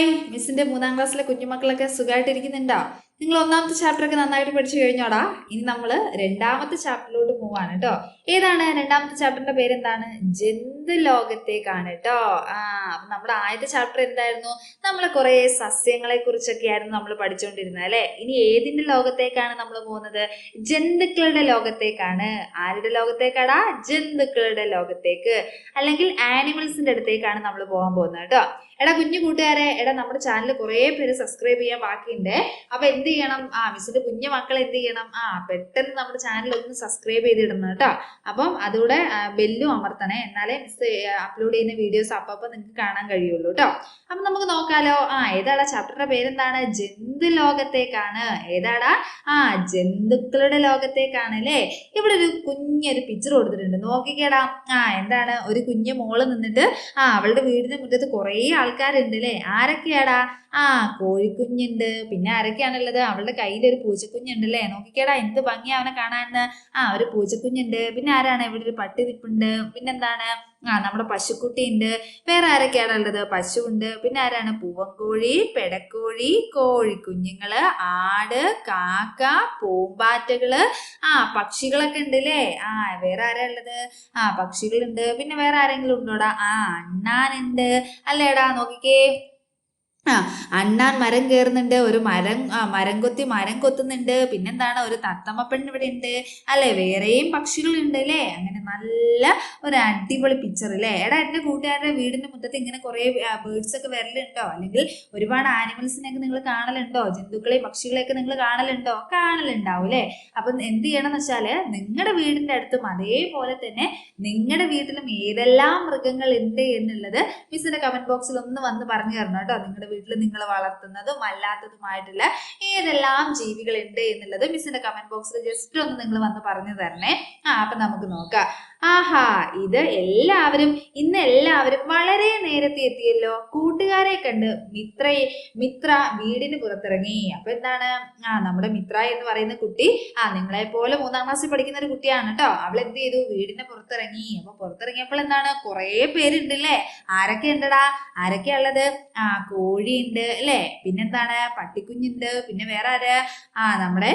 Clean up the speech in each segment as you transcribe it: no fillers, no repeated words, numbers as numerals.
Hi മിസ്സിന്റെ 3ാം ക്ലാസ്സിലെ കുഞ്ഞുമക്കളൊക്കെ സുഖമായിട്ടിരിക്കുന്നുണ്ടോ? നിങ്ങൾ 1ാമത്തെ chapter ഒക്കെ നന്നായിട്ട് പഠിച്ചു കഴിഞ്ഞോടാ. ഇനി നമ്മൾ 2ാമത്തെ ചാപ്റ്ററിലോട്ട് പോവാണ് കേട്ടോ. ഏതാണ് 2ാമത്തെ ചാപ്റ്ററിന്റെ പേരെന്താണ്? ജന്തു ലോകത്തേക്കാണ് കേട്ടോ. അപ്പൊ നമ്മുടെ ആദ്യത്തെ ചാപ്റ്റർ എന്തായിരുന്നു? നമ്മൾ കുറെ സസ്യങ്ങളെ കുറിച്ചൊക്കെ ആയിരുന്നു നമ്മൾ പഠിച്ചുകൊണ്ടിരുന്നത് അല്ലെ. ഇനി ഏതിന്റെ ലോകത്തേക്കാണ് നമ്മൾ പോകുന്നത്? ജന്തുക്കളുടെ ലോകത്തേക്കാണ്. ആരുടെ ലോകത്തേക്കാടാ? ജന്തുക്കളുടെ ലോകത്തേക്ക്, അല്ലെങ്കിൽ ആനിമൽസിന്റെ അടുത്തേക്കാണ് നമ്മൾ പോകാൻ പോകുന്നത് കേട്ടോ. എടാ കുഞ്ഞു കൂട്ടുകാരെ, നമ്മുടെ ചാനൽ കുറെ പേര് സബ്സ്ക്രൈബ് ചെയ്യാൻ ബാക്കിയുണ്ട്. അപ്പൊ എന്ത് ചെയ്യണം? മിസ്സിന്റെ കുഞ്ഞു മക്കൾ എന്ത് ചെയ്യണം? പെട്ടെന്ന് നമ്മുടെ ചാനൽ ഒന്ന് സബ്സ്ക്രൈബ് ചെയ്തിടണം കേട്ടോ. അപ്പം അതുകൂടെ ബെല്ലും അമർത്തണേ, എന്നാലേ മിസ് അപ്ലോഡ് ചെയ്യുന്ന വീഡിയോസ് അപ്പൊ നിങ്ങൾക്ക് കാണാൻ കഴിയുള്ളൂ കേട്ടോ. അപ്പൊ നമുക്ക് നോക്കാലോ. ഏതാടാ ചാപ്റ്ററിന്റെ പേരെന്താണ്? ജന്തു ലോകത്തേക്കാണ്. ഏതാടാ? ജന്തുക്കളുടെ ലോകത്തേക്കാണ് അല്ലേ. ഇവിടെ ഒരു കുഞ്ഞൊരു പിക്ചർ കൊടുത്തിട്ടുണ്ട്, നോക്കിക്കേടാ. എന്താണ്? ഒരു കുഞ്ഞു മോള് നിന്നിട്ട് അവളുടെ വീടിന്റെ മുറ്റത്ത് കുറെ ആൾക്കാരുണ്ട് അല്ലേ. ആരൊക്കെയാടാ? കോഴിക്കുഞ്ഞുണ്ട്. പിന്നെ ആരൊക്കെയാണുള്ളത്? അവളുടെ കയ്യിൽ ഒരു പൂച്ചക്കുഞ്ഞുണ്ട് അല്ലേ. നോക്കിക്കേടാ, എന്ത് ഭംഗിയാ അവനെ കാണാന്ന്. ഒരു പൂച്ചക്കുഞ്ഞുണ്ട്. പിന്നെ ആരാണ്? ഇവിടെ ഒരു പട്ടി നിപ്പുണ്ട്. പിന്നെന്താണ്? നമ്മുടെ പശുക്കുട്ടി ഉണ്ട്. വേറെ ആരൊക്കെയാണ് ഉള്ളത്? പശു ഉണ്ട്. പിന്നെ ആരാണ്? പൂവൻകോഴി, പെടക്കോഴി, കോഴിക്കുഞ്ഞുങ്ങള്, ആട്, കാക്ക, പൂമ്പാറ്റകള്, പക്ഷികളൊക്കെ ഉണ്ട് അല്ലേ. വേറെ ആരാ ഉള്ളത്? പക്ഷികളുണ്ട്. പിന്നെ വേറെ ആരെങ്കിലും ഉണ്ടോടാ? അണ്ണാനുണ്ട് അല്ലേടാ. നോക്കിക്കേ, അണ്ണാൻ മരം കയറുന്നുണ്ട്. ഒരു മരം കൊത്തി മരം കൊത്തുന്നുണ്ട്. പിന്നെന്താണ്? ഒരു തത്തമ്മ പെണ്ണ് ഇവിടെ ഉണ്ട് അല്ലെ. വേറെയും പക്ഷികളുണ്ട് അല്ലേ. അങ്ങനെ നല്ല ഒരു അടിപൊളി പിക്ചർ അല്ലേ. എന്റെ കൂട്ടുകാരുടെ വീടിന്റെ മുറ്റത്ത് ഇങ്ങനെ കുറെ ബേർഡ്സ് ഒക്കെ വരലുണ്ടോ? അല്ലെങ്കിൽ ഒരുപാട് ആനിമൽസിനെയൊക്കെ നിങ്ങൾ കാണലുണ്ടോ? ജന്തുക്കളെയും പക്ഷികളെയൊക്കെ നിങ്ങൾ കാണലുണ്ടോ? കാണലുണ്ടാവും അല്ലേ. അപ്പം എന്ത് ചെയ്യണം എന്ന് വെച്ചാല്, നിങ്ങളുടെ വീടിന്റെ അടുത്തും അതേപോലെ തന്നെ നിങ്ങളുടെ വീട്ടിലും ഏതെല്ലാം മൃഗങ്ങൾ ഉണ്ട് എന്നുള്ളത് മിസ്സിന്റെ കമന്റ് ബോക്സിൽ ഒന്ന് വന്ന് പറഞ്ഞു തരണം കേട്ടോ. നിങ്ങളുടെ വീട്ടിൽ നിങ്ങൾ വളർത്തുന്നതും അല്ലാത്തതുമായിട്ടുള്ള ഏതെല്ലാം ജീവികൾ ഉണ്ട് എന്നുള്ളത് മിസ്സിന്റെ കമന്റ് ബോക്സിൽ ജസ്റ്റ് ഒന്ന് നിങ്ങൾ വന്ന് പറഞ്ഞു തരണേ. അപ്പൊ നമുക്ക് നോക്കാം. ഇത് ഇന്ന് എല്ലാവരും വളരെ നേരത്തെ എത്തിയല്ലോ. കൂട്ടുകാരെ കണ്ട് മിത്ര വീടിന് പുറത്തിറങ്ങി. അപ്പൊ എന്താണ്? നമ്മുടെ മിത്ര എന്ന് പറയുന്ന കുട്ടി നിങ്ങളെ പോലെ 3ാം ക്ലാസ്സിൽ പഠിക്കുന്ന ഒരു കുട്ടിയാണ് കേട്ടോ. അവൾ എന്ത് ചെയ്തു? വീടിന് പുറത്തിറങ്ങി. അപ്പൊ പുറത്തിറങ്ങിയപ്പോൾ എന്താണ്? കുറെ പേരുണ്ട് അല്ലേ. ആരൊക്കെ ഉണ്ടടാ? ആരൊക്കെയാ ഉള്ളത്? കോഴിയുണ്ട് അല്ലേ. പിന്നെന്താണ്? പട്ടിക്കുഞ്ഞുണ്ട്. പിന്നെ വേറെ ആര്? നമ്മുടെ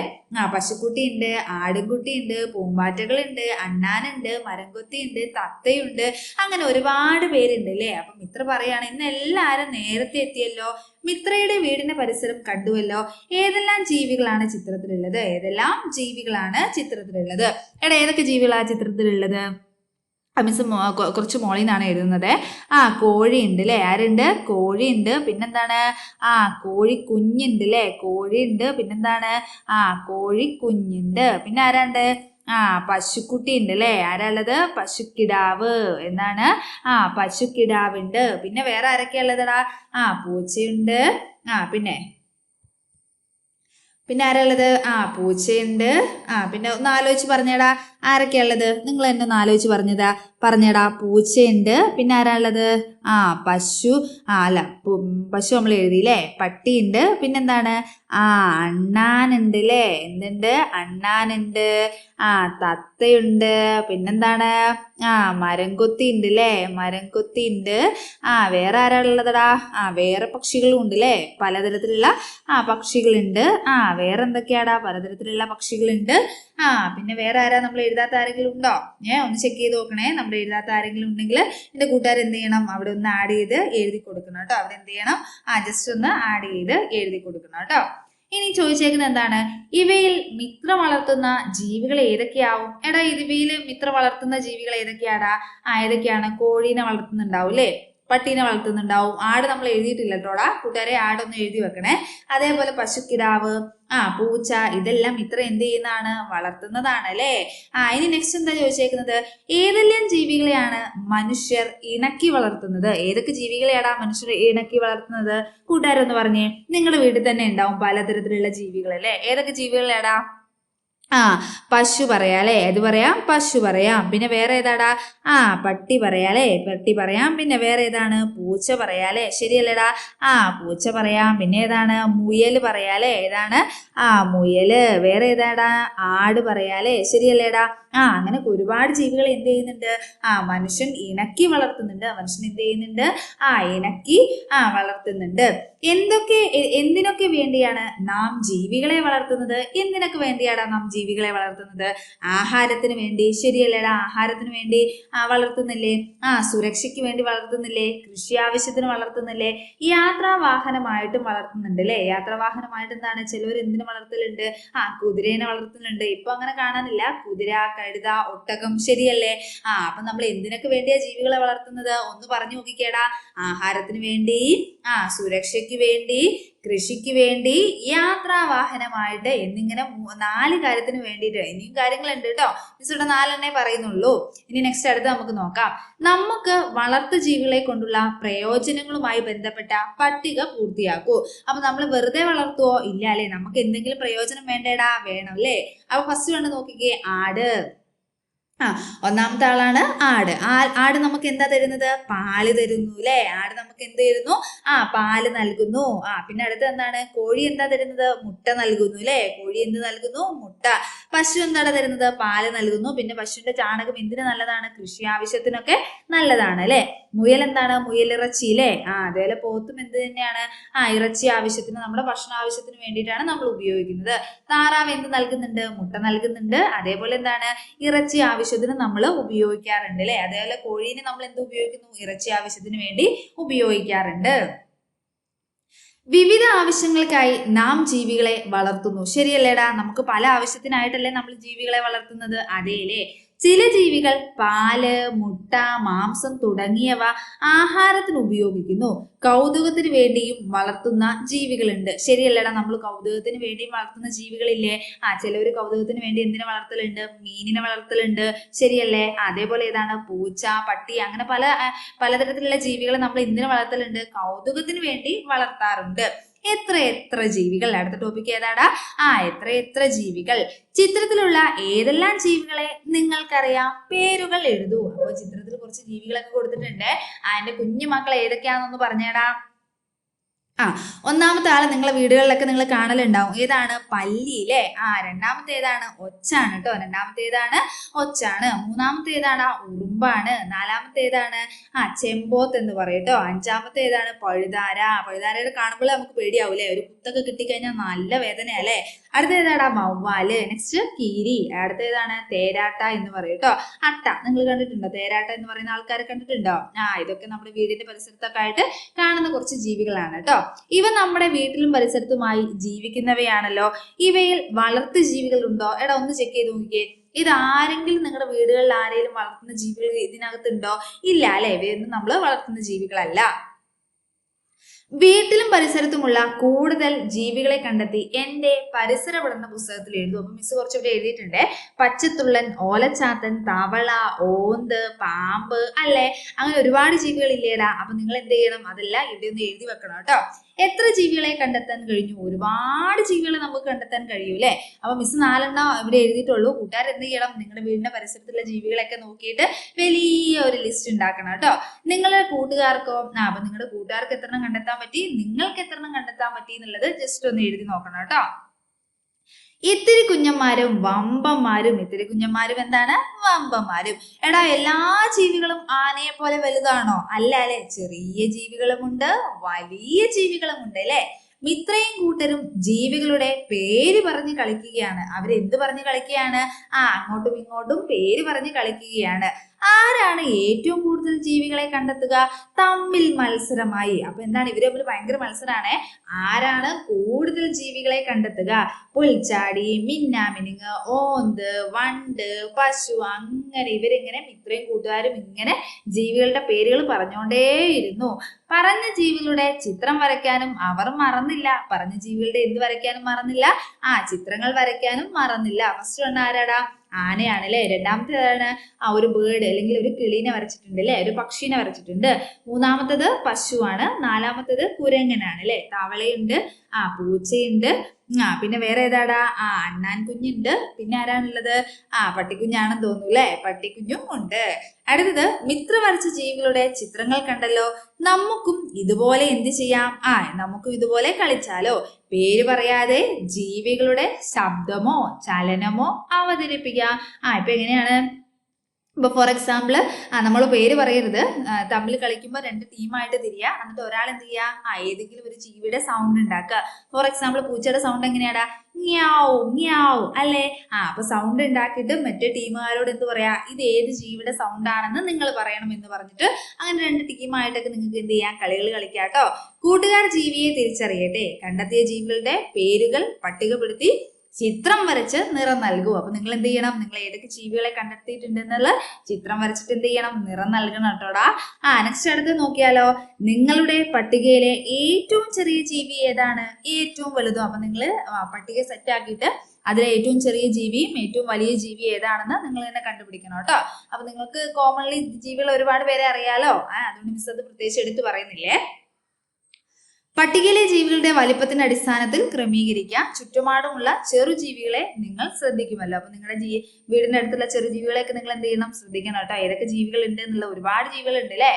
പശുക്കുട്ടി ഉണ്ട്, ആടുംകുട്ടി ഉണ്ട്, പൂമ്പാറ്റകളുണ്ട്, അണ്ണാനുണ്ട്, മരംകൊത്തി ഉണ്ട്, തത്തയുണ്ട്. അങ്ങനെ ഒരുപാട് പേരുണ്ട് അല്ലേ. അപ്പൊ മിത്ര പറയാണ്, ഇന്ന് എല്ലാരും നേരത്തെ എത്തിയല്ലോ. മിത്രയുടെ വീടിന്റെ പരിസരം കണ്ടുവല്ലോ. ഏതെല്ലാം ജീവികളാണ് ചിത്രത്തിലുള്ളത്? ഏതെല്ലാം ജീവികളാണ് ചിത്രത്തിലുള്ളത്? ഏതൊക്കെ ജീവികളാണ് ചിത്രത്തിലുള്ളത്? മിസ് കുറച്ച് മോളിൽ നിന്നാണ് എഴുതുന്നത്. കോഴിയുണ്ട് അല്ലേ. ആരുണ്ട്? കോഴിയുണ്ട്. പിന്നെന്താണ്? കോഴിക്കുഞ്ഞുണ്ട് അല്ലേ. കോഴിയുണ്ട്. പിന്നെന്താണ്? കോഴിക്കുഞ്ഞുണ്ട്. പിന്നെ ആരാണ്ട്? പശുക്കുട്ടി ഉണ്ട് അല്ലേ. ആരാ ഉള്ളത്? പശുക്കിടാവ്. എന്താണ്? പശുക്കിടാവുണ്ട്. പിന്നെ വേറെ ആരൊക്കെയാ ഉള്ളതടാ? പൂച്ചയുണ്ട്. പിന്നെ ആരാ ഉള്ളത്? പൂച്ചയുണ്ട്. പിന്നെ ഒന്ന് ആലോചിച്ച് പറഞ്ഞേടാ, ആരൊക്കെയാ ഉള്ളത്? നിങ്ങൾ തന്നെ ഒന്ന് ആലോചിച്ച് പറഞ്ഞേടാ. പൂച്ചയുണ്ട്. പിന്നെ ആരാ ഉള്ളത്? പശു. അല്ല, പശു നമ്മൾ എഴുതിയില്ലേ. പട്ടിയുണ്ട്. പിന്നെന്താണ്? അണ്ണാനുണ്ട് അല്ലേ. എന്തുണ്ട്? അണ്ണാനുണ്ട്. തത്തയുണ്ട്. പിന്നെന്താണ്? മരംകൊത്തി ഉണ്ട് അല്ലേ. മരംകൊത്തി ഉണ്ട്. വേറെ ആരാ ഉള്ളതടാ? വേറെ പക്ഷികളും ഉണ്ട് അല്ലേ. പലതരത്തിലുള്ള പക്ഷികളുണ്ട്. വേറെ എന്തൊക്കെയാടാ? പലതരത്തിലുള്ള പക്ഷികളുണ്ട്. പിന്നെ വേറെ ആരാ? നമ്മൾ എഴുതാത്ത ആരെങ്കിലും ഉണ്ടോ? ഒന്ന് ചെക്ക് ചെയ്ത് നോക്കണേ. നമ്മൾ എഴുതാത്ത ആരെങ്കിലും ഉണ്ടെങ്കിൽ എന്റെ കൂട്ടുകാർ എന്ത് ചെയ്യണം? അവിടെ ഒന്ന് ആഡ് ചെയ്ത് എഴുതി കൊടുക്കണം കേട്ടോ. അവിടെ എന്ത് ചെയ്യണം? ജസ്റ്റ് ഒന്ന് ആഡ് ചെയ്ത് എഴുതി കൊടുക്കണം കേട്ടോ. ഇനി ചോദിച്ചേക്കുന്നത് എന്താണ്? ഇവയിൽ മിത്ര വളർത്തുന്ന ജീവികൾ ഏതൊക്കെയാവും? ഇവയിൽ മിത്ര വളർത്തുന്ന ജീവികൾ ഏതൊക്കെയാടാ? ഏതൊക്കെയാണ്? കോഴീനെ വളർത്തുന്നുണ്ടാവും അല്ലേ. പട്ടീനെ വളർത്തുന്നുണ്ടാവും. ആട് നമ്മൾ എഴുതിയിട്ടില്ല കേട്ടോടാ കൂട്ടുകാരെ. ആടൊന്ന് എഴുതി വെക്കണേ. അതേപോലെ പശുക്കിടാവ്, പൂച്ച, ഇതെല്ലാം മിത്ര എന്ത് ചെയ്യുന്നതാണ്? വളർത്തുന്നതാണ് അല്ലേ. ഇനി നെക്സ്റ്റ് എന്താ ചോദിച്ചേക്കുന്നത്? ഏതെല്ലാം ജീവികളെയാണ് മനുഷ്യർ ഇണക്കി വളർത്തുന്നത്? ഏതൊക്കെ ജീവികളെയാടാ മനുഷ്യർ ഇണക്കി വളർത്തുന്നത്? കൂട്ടുകാരൊന്ന് പറഞ്ഞേ. നിങ്ങളുടെ വീട്ടിൽ തന്നെ ഉണ്ടാവും പലതരത്തിലുള്ള ജീവികൾ അല്ലേ. ഏതൊക്കെ ജീവികളെയാടാ? ആ പശു പറയാം അല്ലേ, ഏത് പറയാം, പശു പറയാം. പിന്നെ വേറെ ഏതാടാ, പട്ടി പറയാം അല്ലേ, പട്ടി പറയാം. പിന്നെ വേറെ ഏതാണ്, പൂച്ച പറയാം അല്ലേ, ശരിയല്ലേടാ, പൂച്ച പറയാം. പിന്നെ ഏതാണ്, മുയൽ പറയാം അല്ലേ, ഏതാണ്, മുയല്. വേറെ ഏതാടാ, ആട് പറയാം അല്ലേ, ശരിയല്ലേടാ. അങ്ങനെ ഒരുപാട് ജീവികൾ എന്ത് ചെയ്യുന്നുണ്ട്, മനുഷ്യൻ ഇണക്കി വളർത്തുന്നുണ്ട്. മനുഷ്യൻ എന്ത് ചെയ്യുന്നുണ്ട്, ഇണക്കി വളർത്തുന്നുണ്ട്. എന്തിനൊക്കെ വേണ്ടിയാണ് നാം ജീവികളെ വളർത്തുന്നത്? എന്തിനൊക്കെ വേണ്ടിയാണ് നാം ജീവികളെ വളർത്തുന്നത്? ആഹാരത്തിന് വേണ്ടി, ശരിയല്ലേടാ, ആഹാരത്തിന് വേണ്ടി വളർത്തുന്നില്ലേ, സുരക്ഷയ്ക്ക് വേണ്ടി വളർത്തുന്നില്ലേ, കൃഷി ആവശ്യത്തിന് വളർത്തുന്നില്ലേ, യാത്രാവാഹനമായിട്ടും വളർത്തുന്നുണ്ട് അല്ലേ. യാത്രാവാഹനമായിട്ട് എന്താണ്, ചിലവർ എന്തിനു വളർത്തലുണ്ട്, കുതിരേനെ വളർത്തുന്നുണ്ട്. ഇപ്പൊ അങ്ങനെ കാണാനില്ല, കുതിര, കഴുത, ഒട്ടകം, ശരിയല്ലേ. അപ്പൊ നമ്മൾ എന്തിനൊക്കെ വേണ്ടിയാ ജീവികളെ വളർത്തുന്നത്, ഒന്ന് പറഞ്ഞു നോക്കിക്കേടാ. ആഹാരത്തിന് വേണ്ടി, സുരക്ഷയ്ക്ക് വേണ്ടി, കൃഷിക്ക് വേണ്ടി, യാത്രാവാഹനമായിട്ട് എന്നിങ്ങനെ 4 കാര്യത്തിന് വേണ്ടിയിട്ട്. ഇനിയും കാര്യങ്ങളുണ്ട് കേട്ടോ, മിസ് ഇവിടെ 4 പറയുന്നുള്ളൂ. ഇനി നെക്സ്റ്റ് അടുത്ത് നമുക്ക് നോക്കാം. നമുക്ക് വളർത്തു ജീവികളെ കൊണ്ടുള്ള പ്രയോജനങ്ങളുമായി ബന്ധപ്പെട്ട പട്ടിക പൂർത്തിയാക്കൂ. അപ്പൊ നമ്മൾ വെറുതെ വളർത്തുവോ, ഇല്ല അല്ലേ, നമുക്ക് എന്തെങ്കിലും പ്രയോജനം വേണ്ടേടാ, വേണം അല്ലേ. അപ്പൊ ഫസ്റ്റ് കണ്ട് നോക്കിക്കേ, ആട്. ഒന്നാമത്തെ ആളാണ് ആട്. ആട് നമുക്ക് എന്താ തരുന്നത്, പാല് തരുന്നു അല്ലെ. ആട് നമുക്ക് എന്ത് തരുന്നു, പാല് നൽകുന്നു. പിന്നെ അടുത്ത് എന്താണ്, കോഴി എന്താ തരുന്നത്, മുട്ട നൽകുന്നു അല്ലെ. കോഴി എന്ത് നൽകുന്നു, മുട്ട. പശു എന്താണ് തരുന്നത്, പാല് നൽകുന്നു. പിന്നെ പശുവിന്റെ ചാണകം എന്തിനു നല്ലതാണ്, കൃഷി ആവശ്യത്തിനൊക്കെ നല്ലതാണ് അല്ലെ. മുയൽ എന്താണ്, മുയലിറച്ചി അല്ലെ. അതേപോലെ പോത്തും എന്ത് തന്നെയാണ്, ഇറച്ചി ആവശ്യത്തിന്, നമ്മുടെ ഭക്ഷണ ആവശ്യത്തിന് വേണ്ടിയിട്ടാണ് നമ്മൾ ഉപയോഗിക്കുന്നത്. താറാവ് എന്ത് നൽകുന്നുണ്ട്, മുട്ട നൽകുന്നുണ്ട്. അതേപോലെ എന്താണ്, ഇറച്ചി ആവശ്യത്തിന് നമ്മൾ ഉപയോഗിക്കാറുണ്ട് അല്ലെ. അതേപോലെ കോഴീനെ നമ്മൾ എന്ത് ഉപയോഗിക്കുന്നു, ഇറച്ചി ആവശ്യത്തിന് വേണ്ടി ഉപയോഗിക്കാറുണ്ട്. വിവിധ ആവശ്യങ്ങൾക്കായി നാം ജീവികളെ വളർത്തുന്നു, ശരിയല്ലേടാ. നമുക്ക് പല ആവശ്യത്തിനായിട്ടല്ലേ നമ്മൾ ജീവികളെ വളർത്തുന്നത്, അതേലേ. ചില ജീവികൾ പാല്, മുട്ട, മാംസം തുടങ്ങിയവ ആഹാരത്തിന് ഉപയോഗിക്കുന്നു. കൗതുകത്തിന് വേണ്ടിയും വളർത്തുന്ന ജീവികളുണ്ട്, ശരിയല്ലടാ. നമ്മൾ കൗതുകത്തിന് വേണ്ടിയും വളർത്തുന്ന ജീവികളില്ലേ. ചിലവര് കൗതുകത്തിന് വേണ്ടി എന്തിനെ വളർത്തലുണ്ട്, മീനിനെ വളർത്തലുണ്ട്, ശരിയല്ലേ. അതേപോലെ ഏതാണ്, പൂച്ച, പട്ടി, അങ്ങനെ പലതരത്തിലുള്ള ജീവികളെ നമ്മൾ എന്തിനെ വളർത്തലുണ്ട്, കൗതുകത്തിന് വേണ്ടി വളർത്താറുണ്ട്. എത്ര ജീവികൾ. അടുത്ത ടോപ്പിക് ഏതാടാ, എത്ര ജീവികൾ. ചിത്രത്തിലുള്ള ഏതെല്ലാം ജീവികളെ നിങ്ങൾക്കറിയാം, പേരുകൾ എഴുതൂ. അപ്പൊ ചിത്രത്തിൽ കുറച്ച് ജീവികളൊക്കെ കൊടുത്തിട്ടുണ്ട്. അതിന്റെ കുഞ്ഞു മക്കൾ ഏതൊക്കെയാണെന്നൊന്ന് പറഞ്ഞേടാ. ഒന്നാമത്തെ ആള് നിങ്ങളെ വീടുകളിലൊക്കെ നിങ്ങൾ കാണലുണ്ടാവും, ഏതാണ്, പല്ലി അല്ലേ. രണ്ടാമത്തെ ഏതാണ്, ഒച്ചാണ് കേട്ടോ. രണ്ടാമത്തെ ഏതാണ്, ഒച്ചാണ്. മൂന്നാമത്തെ ഏതാണ്, ഉറുമ്പാണ്. നാലാമത്തെ ഏതാണ്, ചെമ്പോത്ത് എന്ന് പറയട്ടോ. അഞ്ചാമത്തെ ഏതാണ്, പഴുതാര. പഴുതാരയുടെ കാണുമ്പോൾ നമുക്ക് പേടിയാവൂലേ, ഒരു കുത്തൊക്കെ കിട്ടിക്കഴിഞ്ഞാൽ നല്ല വേദനയാ അല്ലേ. അടുത്ത ഏതാടാ, വവ്വാല്. നെക്സ്റ്റ് കീരി. അടുത്ത ഏതാണ്, തേരാട്ട എന്ന് പറയട്ടോ. അട്ട നിങ്ങൾ കണ്ടിട്ടുണ്ടോ, തേരാട്ട എന്ന് പറയുന്ന ആൾക്കാരെ കണ്ടിട്ടുണ്ടോ. ഇതൊക്കെ നമ്മുടെ വീടിന്റെ പരിസരത്തൊക്കെ ആയിട്ട് കാണുന്ന കുറച്ച് ജീവികളാണ് കേട്ടോ. ഇവ നമ്മുടെ വീട്ടിലും പരിസരത്തുമായി ജീവിക്കുന്നവയാണല്ലോ. ഇവയിൽ വളർത്തു ജീവികൾ ഉണ്ടോ, എടാ ഒന്ന് ചെക്ക് ചെയ്ത് നോക്കിയേ. ഇത് ആരെങ്കിലും നിങ്ങളുടെ വീടുകളിൽ ആരെങ്കിലും വളർത്തുന്ന ജീവികൾ ഇതിനകത്തുണ്ടോ, ഇല്ല അല്ലെ. ഇവയൊന്നും നമ്മൾ വളർത്തുന്ന ജീവികളല്ല. വീട്ടിലും പരിസരത്തുമുള്ള കൂടുതൽ ജീവികളെ കണ്ടെത്തി എന്റെ പരിസര പഠന പുസ്തകത്തിൽ എഴുതും. അപ്പൊ മിസ് കുറച്ചിവിടെ എഴുതിയിട്ടുണ്ട്. പച്ചത്തുള്ളൻ, ഓലച്ചാത്തൻ, തവള, ഓന്ത്, പാമ്പ് അല്ലെ, അങ്ങനെ ഒരുപാട് ജീവികൾ ഇല്ലേടാ. അപ്പൊ നിങ്ങൾ എന്ത് ചെയ്യണം, അതെല്ലാം ഇവിടെ ഒന്ന് എഴുതി വെക്കണം കേട്ടോ. എത്ര ജീവികളെ കണ്ടെത്താൻ കഴിഞ്ഞു, ഒരുപാട് ജീവികളെ നമുക്ക് കണ്ടെത്താൻ കഴിയും അല്ലെ. അപ്പൊ മിസ് 4 ഇവിടെ എഴുതിയിട്ടുള്ളൂ. കൂട്ടുകാർ എന്ത് ചെയ്യണം, നിങ്ങളുടെ വീടിന്റെ പരിസരത്തുള്ള ജീവികളൊക്കെ നോക്കിയിട്ട് വലിയ ഒരു ലിസ്റ്റ് ഉണ്ടാക്കണം കേട്ടോ. നിങ്ങളുടെ കൂട്ടുകാർക്കോ അപ്പൊ നിങ്ങളുടെ കൂട്ടുകാർക്ക് എത്ര കണ്ടെത്താൻ പറ്റി, നിങ്ങൾക്ക് എത്ര കണ്ടെത്താൻ പറ്റി എന്നുള്ളത് ജസ്റ്റ് ഒന്ന് എഴുതി നോക്കണം കേട്ടോ. ഇത്തിരി കുഞ്ഞന്മാരും വമ്പന്മാരും. ഇത്തിരി കുഞ്ഞന്മാരും എന്താണ്, വമ്പന്മാരും. എടാ എല്ലാ ജീവികളും ആനയെ പോലെ വലുതാണോ, അല്ല അല്ലെ. ചെറിയ ജീവികളുമുണ്ട്, വലിയ ജീവികളുമുണ്ട് അല്ലെ. മിത്രയും കൂട്ടരും ജീവികളുടെ പേര് പറഞ്ഞ് കളിക്കുകയാണ്. അവരെന്ത് പറഞ്ഞ് കളിക്കുകയാണ്, അങ്ങോട്ടും ഇങ്ങോട്ടും പേര് പറഞ്ഞ് കളിക്കുകയാണ്. ആരാണ് ഏറ്റവും കൂടുതൽ ജീവികളെ കണ്ടെത്തുക, തമ്മിൽ മത്സരമായി. അപ്പൊ എന്താണ്, ഇവര് തമ്മിൽ ഭയങ്കര മത്സരമാണ്. ആരാണ് കൂടുതൽ ജീവികളെ കണ്ടെത്തുക. പുൽച്ചാടി, മിന്നാമിനുങ്ങ്, ഓന്ത്, വണ്ട്, പശു, അങ്ങനെ ഇവരിങ്ങനെ ഇത്രയും കൂട്ടുകാരും ഇങ്ങനെ ജീവികളുടെ പേരുകൾ പറഞ്ഞുകൊണ്ടേയിരുന്നു. പറഞ്ഞ ജീവികളുടെ ചിത്രം വരയ്ക്കാനും അവർ മറന്നില്ല. പറഞ്ഞ ജീവികളുടെ എന്ത് വരയ്ക്കാനും മറന്നില്ല, ചിത്രങ്ങൾ വരയ്ക്കാനും മറന്നില്ല. ഫസ്റ്റ് വൺ ആരാടാ, ആനയാണ് അല്ലെ. രണ്ടാമത്തേതാണ് ഒരു ബേർഡ് അല്ലെങ്കിൽ ഒരു കിളീനെ വരച്ചിട്ടുണ്ട് അല്ലെ, ഒരു പക്ഷീനെ വരച്ചിട്ടുണ്ട്. മൂന്നാമത്തത് പശുവാണ്. നാലാമത്തത് കുരങ്ങനാണ് അല്ലെ. തവളയുണ്ട്, പൂച്ചയുണ്ട്. പിന്നെ വേറെ ഏതാടാ? അണ്ണാൻ കുഞ്ഞുണ്ട്. പിന്നെ ആരാണുള്ളത്? പട്ടിക്കുഞ്ഞാണെന്ന് തോന്നുന്നു അല്ലെ? പട്ടിക്കുഞ്ഞും ഉണ്ട്. അടുത്തത് മിത്ര വരച്ച ജീവികളുടെ ചിത്രങ്ങൾ കണ്ടല്ലോ. നമുക്കും ഇതുപോലെ എന്ത് ചെയ്യാം? നമുക്കും ഇതുപോലെ കളിച്ചാലോ? പേര് പറയാതെ ജീവികളുടെ ശബ്ദമോ ചലനമോ അവതരിപ്പിക്കാം. ഇപ്പൊ എങ്ങനെയാണ്? ഇപ്പൊ ഫോർ എക്സാമ്പിൾ നമ്മൾ പേര് പറയരുത്. തമ്മിൽ കളിക്കുമ്പോൾ 2 ടീമായിട്ട് തിരിയുക. എന്നിട്ട് ഒരാൾ എന്ത് ചെയ്യുക? ഏതെങ്കിലും ഒരു ജീവിയുടെ സൗണ്ട് ഉണ്ടാക്കുക. ഫോർ എക്സാമ്പിൾ പൂച്ചയുടെ സൗണ്ട് എങ്ങനെയാടാ? ങ്യാവ് ങ്യാവ് അല്ലേ? അപ്പൊ സൗണ്ട് ഉണ്ടാക്കിയിട്ട് മറ്റേ ടീമുകാരോട് എന്ത് പറയാ? ഇത് ഏത് ജീവിയുടെ സൗണ്ട് ആണെന്ന് നിങ്ങൾ പറയണം എന്ന് പറഞ്ഞിട്ട് അങ്ങനെ 2 ടീമായിട്ടൊക്കെ നിങ്ങൾക്ക് എന്ത് ചെയ്യാം? കളികൾ കളിക്കാം കേട്ടോ. കൂട്ടുകാർ ജീവിയെ തിരിച്ചറിയട്ടെ. കണ്ടെത്തിയ ജീവികളുടെ പേരുകൾ പട്ടികപ്പെടുത്തി ചിത്രം വരച്ച് നിറം നൽകൂ. അപ്പൊ നിങ്ങൾ എന്ത് ചെയ്യണം? നിങ്ങൾ ഏതൊക്കെ ജീവികളെ കണ്ടെത്തിയിട്ടുണ്ടെന്നുള്ള ചിത്രം വരച്ചിട്ട് എന്ത് ചെയ്യണം? നിറം നൽകണം കേട്ടോടാ. നെക്സ്റ്റ് അടുത്ത് നോക്കിയാലോ. നിങ്ങളുടെ പട്ടികയിലെ ഏറ്റവും ചെറിയ ജീവി ഏതാണ്? ഏറ്റവും വലുതും. അപ്പൊ നിങ്ങൾ പട്ടിക സെറ്റ് ആക്കിയിട്ട് അതിലെ ഏറ്റവും ചെറിയ ജീവിയും ഏറ്റവും വലിയ ജീവി ഏതാണെന്ന് നിങ്ങൾ തന്നെ കണ്ടുപിടിക്കണം കേട്ടോ. അപ്പൊ നിങ്ങൾക്ക് കോമൺലി ജീവികൾ ഒരുപാട് പേരെ അറിയാലോ. അതുകൊണ്ട് മിസ് അത് പ്രത്യേകിച്ച് എടുത്ത് പറയുന്നില്ലേ. പട്ടികയിലെ ജീവികളുടെ വലിപ്പത്തിന്റെ അടിസ്ഥാനത്തിൽ ക്രമീകരിക്കാം. ചുറ്റുപാടുമുള്ള ചെറുജീവികളെ നിങ്ങൾ ശ്രദ്ധിക്കുമല്ലോ. അപ്പൊ നിങ്ങളുടെ വീടിന്റെ അടുത്തുള്ള ചെറുജീവികളെയൊക്കെ നിങ്ങൾ എന്ത് ചെയ്യണം? ശ്രദ്ധിക്കണം കേട്ടോ. ഏതൊക്കെ ജീവികൾ ഉണ്ട് എന്നുള്ള ഒരുപാട് ജീവികൾ ഉണ്ട് അല്ലെ?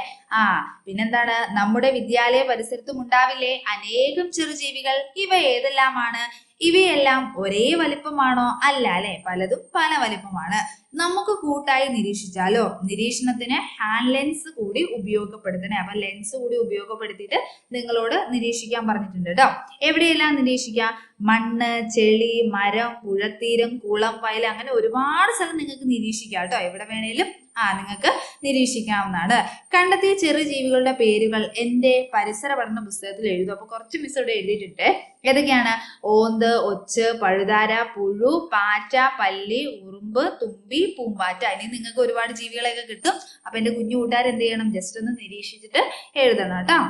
പിന്നെന്താണ്? നമ്മുടെ വിദ്യാലയ പരിസരത്തും ഉണ്ടാവില്ലേ അനേകം ചെറുജീവികൾ? ഇവ ഏതെല്ലാമാണ്? ഇവയെല്ലാം ഒരേ വലിപ്പമാണോ? അല്ല അല്ലെ, പലതും പല വലിപ്പമാണ്. നമുക്ക് കൂട്ടായി നിരീക്ഷിച്ചാലോ? നിരീക്ഷണത്തിന് ഹാൻഡ് ലെൻസ് കൂടി ഉപയോഗപ്പെടുത്തണേ. അപ്പൊ ലെൻസ് കൂടി ഉപയോഗപ്പെടുത്തിയിട്ട് നിങ്ങളോട് നിരീക്ഷിക്കാൻ പറഞ്ഞിട്ടുണ്ട് കേട്ടോ. എവിടെയെല്ലാം നിരീക്ഷിക്കാം? മണ്ണ്, ചെളി, മരം, പുഴത്തീരം, കുളം, വയൽ, അങ്ങനെ ഒരുപാട് സ്ഥലം നിങ്ങൾക്ക് നിരീക്ഷിക്കാം കേട്ടോ. എവിടെ വേണേലും നിങ്ങൾക്ക് നിരീക്ഷിക്കാവുന്നതാണ്. കണ്ടെത്തിയ ചെറുജീവികളുടെ പേരുകൾ എന്റെ പരിസര പഠന പുസ്തകത്തിൽ എഴുതും. അപ്പൊ കുറച്ച് മിസ് ഇവിടെ എഴുതിയിട്ടുണ്ട്. ഏതൊക്കെയാണ്? ഓന്ത്, ഒച്ച്, പഴുതാര, പുഴു, പാറ്റ, പല്ലി, ഉറുമ്പ്, തുമ്പി, പൂമ്പാറ്റ. ഇനി നിങ്ങൾക്ക് ഒരുപാട് ജീവികളെയൊക്കെ കിട്ടും. അപ്പൊ എന്റെ കുഞ്ഞു കൂട്ടുകാർ എന്ത് ചെയ്യണം? ജസ്റ്റ് ഒന്ന് നിരീക്ഷിച്ചിട്ട് എഴുതണം കേട്ടോ.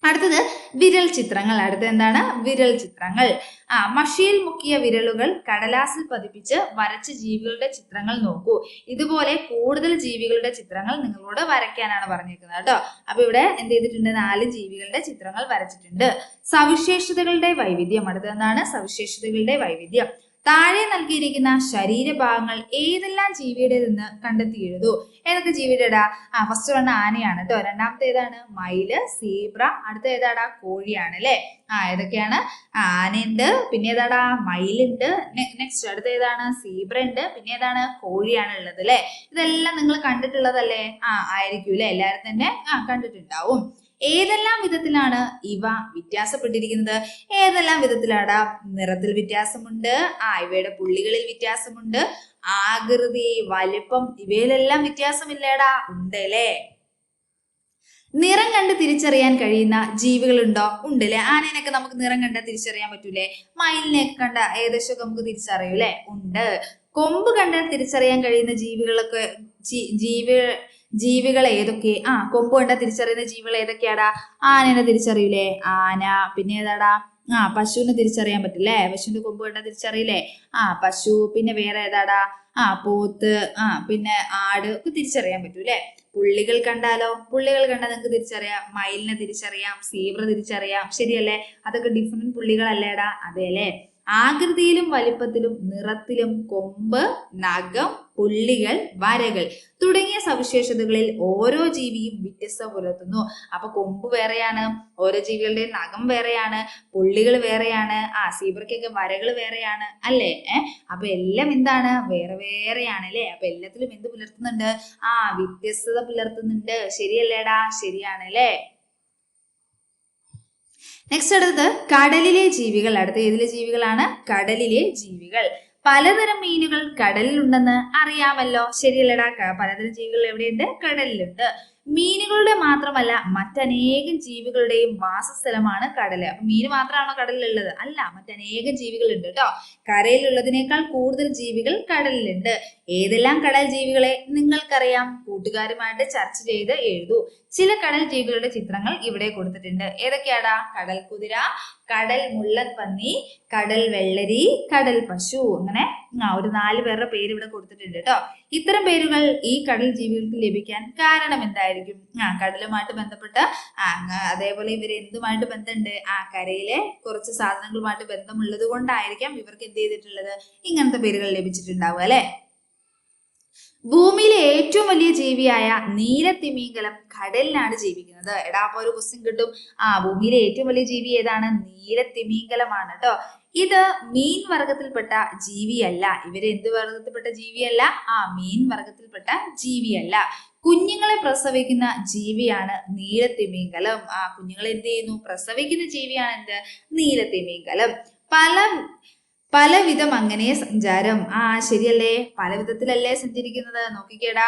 അടുത്തത് വിരൽ ചിത്രങ്ങൾ. അടുത്തത് എന്താണ്? വിരൽ ചിത്രങ്ങൾ. മഷിയിൽ മുക്കിയ വിരലുകൾ കടലാസിൽ പതിപ്പിച്ച് വരച്ച ജീവികളുടെ ചിത്രങ്ങൾ നോക്കൂ. ഇതുപോലെ കൂടുതൽ ജീവികളുടെ ചിത്രങ്ങൾ നിങ്ങളോട് വരയ്ക്കാനാണ് പറഞ്ഞിരിക്കുന്നത് കേട്ടോ. അപ്പൊ ഇവിടെ എന്ത് ചെയ്തിട്ടുണ്ട്? 4 ജീവികളുടെ ചിത്രങ്ങൾ വരച്ചിട്ടുണ്ട്. സവിശേഷതകളുടെ വൈവിധ്യം. അടുത്തത് എന്താണ്? സവിശേഷതകളുടെ വൈവിധ്യം. താഴെ നൽകിയിരിക്കുന്ന ശരീരഭാഗങ്ങൾ ഏതെല്ലാം ജീവിയുടേതെന്ന് കണ്ടെത്തി എഴുതൂ. ഏതൊക്കെ ജീവിയുടെടാ? ഫസ്റ്റ് വൺ ആനയാണ് കേട്ടോ. രണ്ടാമത്തെ ഏതാണ്? മയില്, സീബ്ര. അടുത്ത ഏതാടാ? കോഴിയാണ് അല്ലെ? ഏതൊക്കെയാണ്? ആനയുണ്ട്, പിന്നെ ഏതാടാ? മയിലുണ്ട്. നെക്സ്റ്റ് അടുത്ത ഏതാണ്? സീബ്ര ഉണ്ട്, പിന്നെ ഏതാണ്? കോഴിയാണ് ഉള്ളത് അല്ലെ? ഇതെല്ലാം നിങ്ങൾ കണ്ടിട്ടുള്ളതല്ലേ? ആയിരിക്കും അല്ലെ? എല്ലാവരും തന്നെ കണ്ടിട്ടുണ്ടാവും. ഏതെല്ലാം വിധത്തിലാണ് ഇവ വ്യത്യാസപ്പെട്ടിരിക്കുന്നത്? ഏതെല്ലാം വിധത്തിലാടാ? നിറത്തിൽ വ്യത്യാസമുണ്ട്, ഇവയുടെ പുള്ളികളിൽ വ്യത്യാസമുണ്ട്, ആകൃതി, വലിപ്പം, ഇവയിലെല്ലാം വ്യത്യാസമില്ലേടാ? ഉണ്ട് അല്ലേ? നിറം കണ്ട് തിരിച്ചറിയാൻ കഴിയുന്ന ജീവികളുണ്ടോ? ഉണ്ടല്ലേ. ആനേനൊക്കെ നമുക്ക് നിറം കണ്ടാൽ തിരിച്ചറിയാൻ പറ്റൂലേ? മയിലിനെയൊക്കെ കണ്ട ഏകദേശമൊക്കെ നമുക്ക് തിരിച്ചറിയൂലേ? ഉണ്ട്. കൊമ്പ് കണ്ടാൽ തിരിച്ചറിയാൻ കഴിയുന്ന ജീവികൾ ഏതൊക്കെ? കൊമ്പ് കണ്ടാൽ തിരിച്ചറിയുന്ന ജീവികൾ ഏതൊക്കെയാടാ? ആനേനെ തിരിച്ചറിയൂലേ? ആന. പിന്നെ ഏതാടാ? പശുവിനെ തിരിച്ചറിയാൻ പറ്റില്ലേ? പശുവിന്റെ കൊമ്പ് കണ്ടാൽ തിരിച്ചറിയില്ലേ? പശു. പിന്നെ വേറെ ഏതാടാ? പോത്ത്. പിന്നെ ആട് ഒക്കെ തിരിച്ചറിയാൻ പറ്റൂല്ലേ? പുള്ളികൾ കണ്ടാലോ? പുള്ളികൾ കണ്ടാൽ നിങ്ങൾക്ക് തിരിച്ചറിയാം. മയിലിനെ തിരിച്ചറിയാം, സീബ്ര തിരിച്ചറിയാം. ശരിയല്ലേ? അതൊക്കെ ഡിഫറെന്റ് പുള്ളികളല്ലേടാ? അതെ അല്ലേ? ആകൃതിയിലും വലിപ്പത്തിലും നിറത്തിലും കൊമ്പ്, നഖം, പുള്ളികൾ, വരകൾ തുടങ്ങിയ സവിശേഷതകളിൽ ഓരോ ജീവിയും വ്യത്യസ്തത പുലർത്തുന്നു. അപ്പൊ കൊമ്പ് വേറെയാണ്, ഓരോ ജീവികളുടെയും നഖം വേറെയാണ്, പുള്ളികൾ വേറെയാണ്, സീബ്രയ്ക്കൊക്കെ വരകൾ വേറെയാണ് അല്ലേ? അപ്പൊ എല്ലാം എന്താണ്? വേറെ വേറെയാണ് അല്ലേ? അപ്പൊ എല്ലാത്തിലും എന്ത് പുലർത്തുന്നുണ്ട്? വ്യത്യസ്തത പുലർത്തുന്നുണ്ട്. ശരിയല്ലേടാ? ശരിയാണ് അല്ലേ? നെക്സ്റ്റ് അടുത്തത് കടലിലെ ജീവികൾ. അടുത്ത ഏതിലെ ജീവികളാണ്? കടലിലെ ജീവികൾ. പലതരം മീനുകൾ കടലിൽ ഉണ്ടെന്ന് അറിയാമല്ലോ. ശരിയല്ലടാ? പലതരം ജീവികൾ എവിടെയുണ്ട്? കടലിലുണ്ട്. മീനുകളുടെ മാത്രമല്ല മറ്റനേകം ജീവികളുടെയും വാസസ്ഥലമാണ് കടല്. അപ്പൊ മീന് മാത്രമാണോ കടലിലുള്ളത്? അല്ല, മറ്റനേകം ജീവികൾ ഉണ്ട് കേട്ടോ. കരയിലുള്ളതിനേക്കാൾ കൂടുതൽ ജീവികൾ കടലിലുണ്ട്. ഏതെല്ലാം കടൽ ജീവികളെ നിങ്ങൾക്കറിയാം? കൂട്ടുകാരുമായിട്ട് ചർച്ച ചെയ്ത് എഴുതൂ. ചില കടൽ ജീവികളുടെ ചിത്രങ്ങൾ ഇവിടെ കൊടുത്തിട്ടുണ്ട്. ഏതൊക്കെയാടാ? കടൽ കുതിര, കടൽ മുള്ളൻപന്നി, കടൽ വെള്ളരി, കടൽ പശു. അങ്ങനെ ഒരു 4 പേരുടെ പേര് ഇവിടെ കൊടുത്തിട്ടുണ്ട് കേട്ടോ. ഇത്തരം പേരുകൾ ഈ കടൽ ജീവികൾക്ക് ലഭിക്കാൻ കാരണം എന്തായിരിക്കും? കടലുമായിട്ട് ബന്ധപ്പെട്ട അതേപോലെ ഇവർ എന്തുമായിട്ട് ബന്ധമുണ്ട്? കരയിലെ കുറച്ച് സാധനങ്ങളുമായിട്ട് ബന്ധമുള്ളത് കൊണ്ടായിരിക്കാം ഇവർക്ക് എന്ത് ചെയ്തിട്ടുള്ളത്? ഇങ്ങനത്തെ പേരുകൾ ലഭിച്ചിട്ടുണ്ടാവുക അല്ലെ. ഭൂമിയിലെ ഏറ്റവും വലിയ ജീവിയായ നീലത്തിമിംഗലം കടലിലാണ് ജീവിക്കുന്നത്. എടാ അപ്പൊ ഒരു ക്വസ്റ്റ്യൻ കിട്ടും. ഭൂമിയിലെ ഏറ്റവും വലിയ ജീവി ഏതാണ്? നീലത്തിമിംഗലമാണ് കേട്ടോ. ഇത് മീൻ വർഗത്തിൽപ്പെട്ട ജീവിയല്ല. ഇവര് എന്ത് വർഗത്തിൽപ്പെട്ട ജീവിയല്ല? മീൻ വർഗത്തിൽപ്പെട്ട ജീവിയല്ല. കുഞ്ഞുങ്ങളെ പ്രസവിക്കുന്ന ജീവിയാണ് നീലത്തിമിംഗലം. കുഞ്ഞുങ്ങളെ എന്ത് ചെയ്യുന്നു? പ്രസവിക്കുന്ന ജീവിയാണ് എന്ത്? നീലത്തിമിംഗലം. പലവിധം അങ്ങനെ സഞ്ചാരം. ശരിയല്ലേ, പല വിധത്തിലല്ലേ സഞ്ചരിക്കുന്നത്? നോക്കിക്കേടാ,